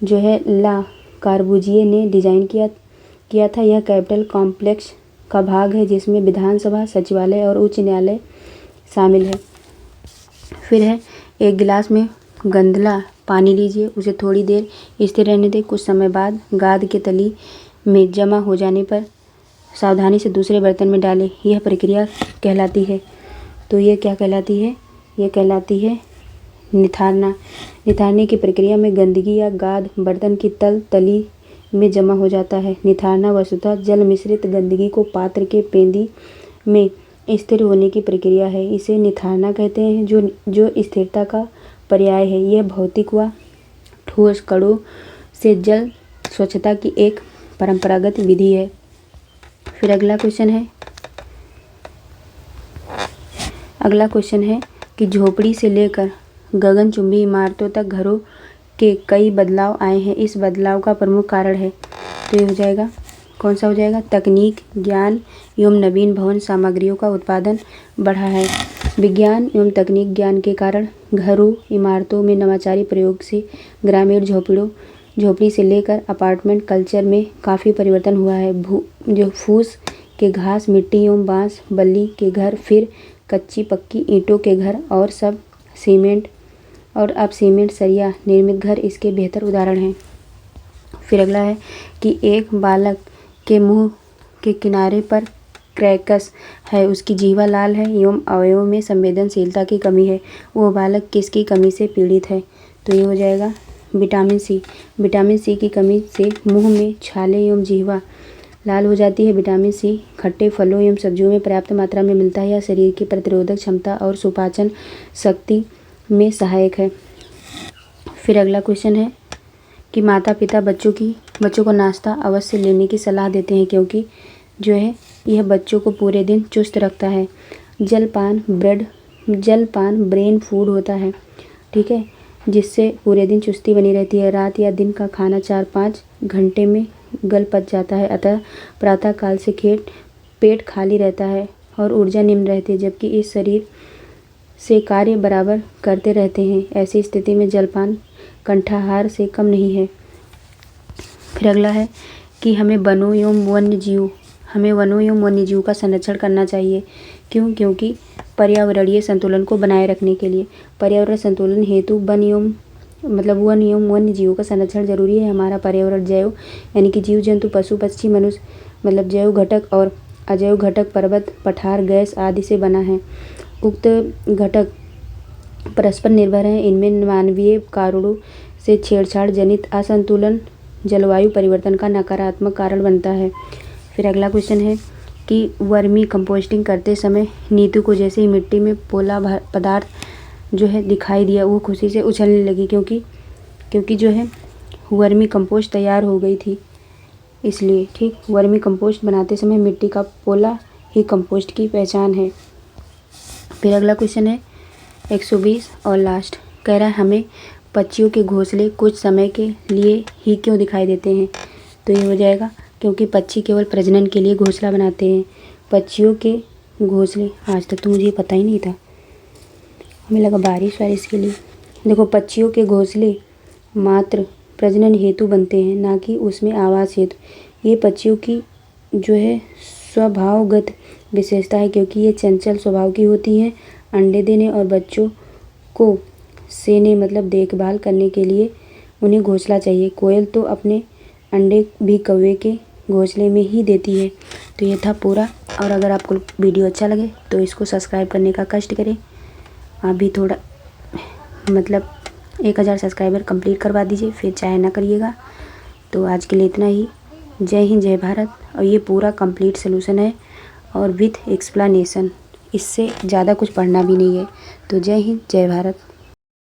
जो है ला कार्बुजिए ने डिजाइन किया था। यह कैपिटल कॉम्प्लेक्स का भाग है जिसमें विधानसभा, सचिवालय और उच्च न्यायालय शामिल है। फिर है एक गिलास में गंधला पानी लीजिए, उसे थोड़ी देर स्थिर रहने दें। कुछ समय बाद गाद के तली में जमा हो जाने पर सावधानी से दूसरे बर्तन में डालें। यह प्रक्रिया कहलाती है, तो ये क्या कहलाती है, ये कहलाती है निथारना। निथारने की प्रक्रिया में गंदगी या गाद बर्तन की तली में जमा हो जाता है। निथारना वस्तुतः जल मिश्रित गंदगी को पात्र के पेंदी में स्थिर होने की प्रक्रिया है। इसे निथारना कहते हैं जो स्थिरता का पर्याय है। यह भौतिक व ठोस कणों से जल स्वच्छता की एक परंपरागत विधि है। फिर अगला क्वेश्चन है कि झोपड़ी से लेकर गगनचुंबी इमारतों तक घरों के कई बदलाव आए हैं। इस बदलाव का प्रमुख कारण है, तो ये हो जाएगा कौन सा हो जाएगा, तकनीक, ज्ञान एवं नवीन भवन सामग्रियों का उत्पादन बढ़ा है। विज्ञान एवं तकनीक ज्ञान के कारण घरों इमारतों में नवाचारी प्रयोग से ग्रामीण झोपड़ी से लेकर अपार्टमेंट कल्चर में काफ़ी परिवर्तन हुआ है। जो फूस के घास, मिट्टी एवं बांस बल्ली के घर, फिर कच्ची पक्की ईंटों के घर और अब सीमेंट सरिया निर्मित घर इसके बेहतर उदाहरण हैं। फिर अगला है कि एक बालक के मुंह के किनारे पर क्रैकस है, उसकी जीवा लाल है एवं अवयवों में संवेदनशीलता की कमी है। वो बालक किसकी कमी से पीड़ित है, तो ये हो जाएगा विटामिन सी। विटामिन सी की कमी से मुंह में छाले एवं जीवा लाल हो जाती है। विटामिन सी खट्टे फलों एवं सब्जियों में पर्याप्त मात्रा में मिलता है। यह शरीर की प्रतिरोधक क्षमता और सुपाचन शक्ति में सहायक है। फिर अगला क्वेश्चन है कि माता पिता बच्चों को नाश्ता अवश्य लेने की सलाह देते हैं क्योंकि जो है यह बच्चों को पूरे दिन चुस्त रखता है। जलपान ब्रेन फूड होता है, ठीक है, जिससे पूरे दिन चुस्ती बनी रहती है। रात या दिन का खाना 4-5 घंटे में गल पच जाता है, अतः प्रातः काल से पेट खाली रहता है और ऊर्जा निम्न रहती है, जबकि इस शरीर से कार्य बराबर करते रहते हैं। ऐसी स्थिति में जलपान कंठाहार से कम नहीं है। फिर अगला है कि हमें वनों एवं वन्य जीव का संरक्षण करना चाहिए। क्यों? क्योंकि पर्यावरणीय संतुलन को बनाए रखने के लिए पर्यावरण संतुलन हेतु वन एवं वन्य जीवों का संरक्षण जरूरी है। हमारा पर्यावरण जैव यानी कि जीव जंतु पशु पक्षी मनुष्य जैव घटक और अजैव घटक पर्वत पठार गैस आदि से बना है। उक्त घटक परस्पर निर्भर हैं। इनमें मानवीय कारणों से छेड़छाड़ जनित असंतुलन जलवायु परिवर्तन का नकारात्मक कारण बनता है। फिर अगला क्वेश्चन है कि वर्मी कंपोस्टिंग करते समय नीतू को जैसे ही मिट्टी में पोला पदार्थ जो है दिखाई दिया वो खुशी से उछलने लगी, क्योंकि जो है वर्मी कंपोस्ट तैयार हो गई थी इसलिए। ठीक, वर्मी कंपोस्ट बनाते समय मिट्टी का पोला ही कंपोस्ट की पहचान है। फिर अगला क्वेश्चन है 120 और लास्ट, कह रहा है हमें पक्षियों के घोंसले कुछ समय के लिए ही क्यों दिखाई देते हैं। तो ये हो जाएगा क्योंकि पक्षी केवल प्रजनन के लिए घोंसला बनाते हैं। पक्षियों के घोंसले, आज तक तो मुझे पता ही नहीं था, हमें लगा बारिश के लिए। देखो, पक्षियों के घोंसले मात्र प्रजनन हेतु बनते हैं, ना कि उसमें आवास हेतु। ये पक्षियों की जो है स्वभावगत विशेषता है, क्योंकि ये चंचल स्वभाव की होती हैं। अंडे देने और बच्चों को सेने मतलब देखभाल करने के लिए उन्हें घोंसला चाहिए। कोयल तो अपने अंडे भी कौवे के घोंसले में ही देती है। तो ये था पूरा। और अगर आपको वीडियो अच्छा लगे तो इसको सब्सक्राइब करने का कष्ट करें। अभी थोड़ा मतलब 1000 सब्सक्राइबर कंप्लीट करवा दीजिए, फिर चाहे ना करिएगा। तो आज के लिए इतना ही। जय हिंद, जय भारत। और ये पूरा कंप्लीट सोल्यूशन है और विथ एक्सप्लेनेशन, इससे ज़्यादा कुछ पढ़ना भी नहीं है। तो जय हिंद, जय भारत।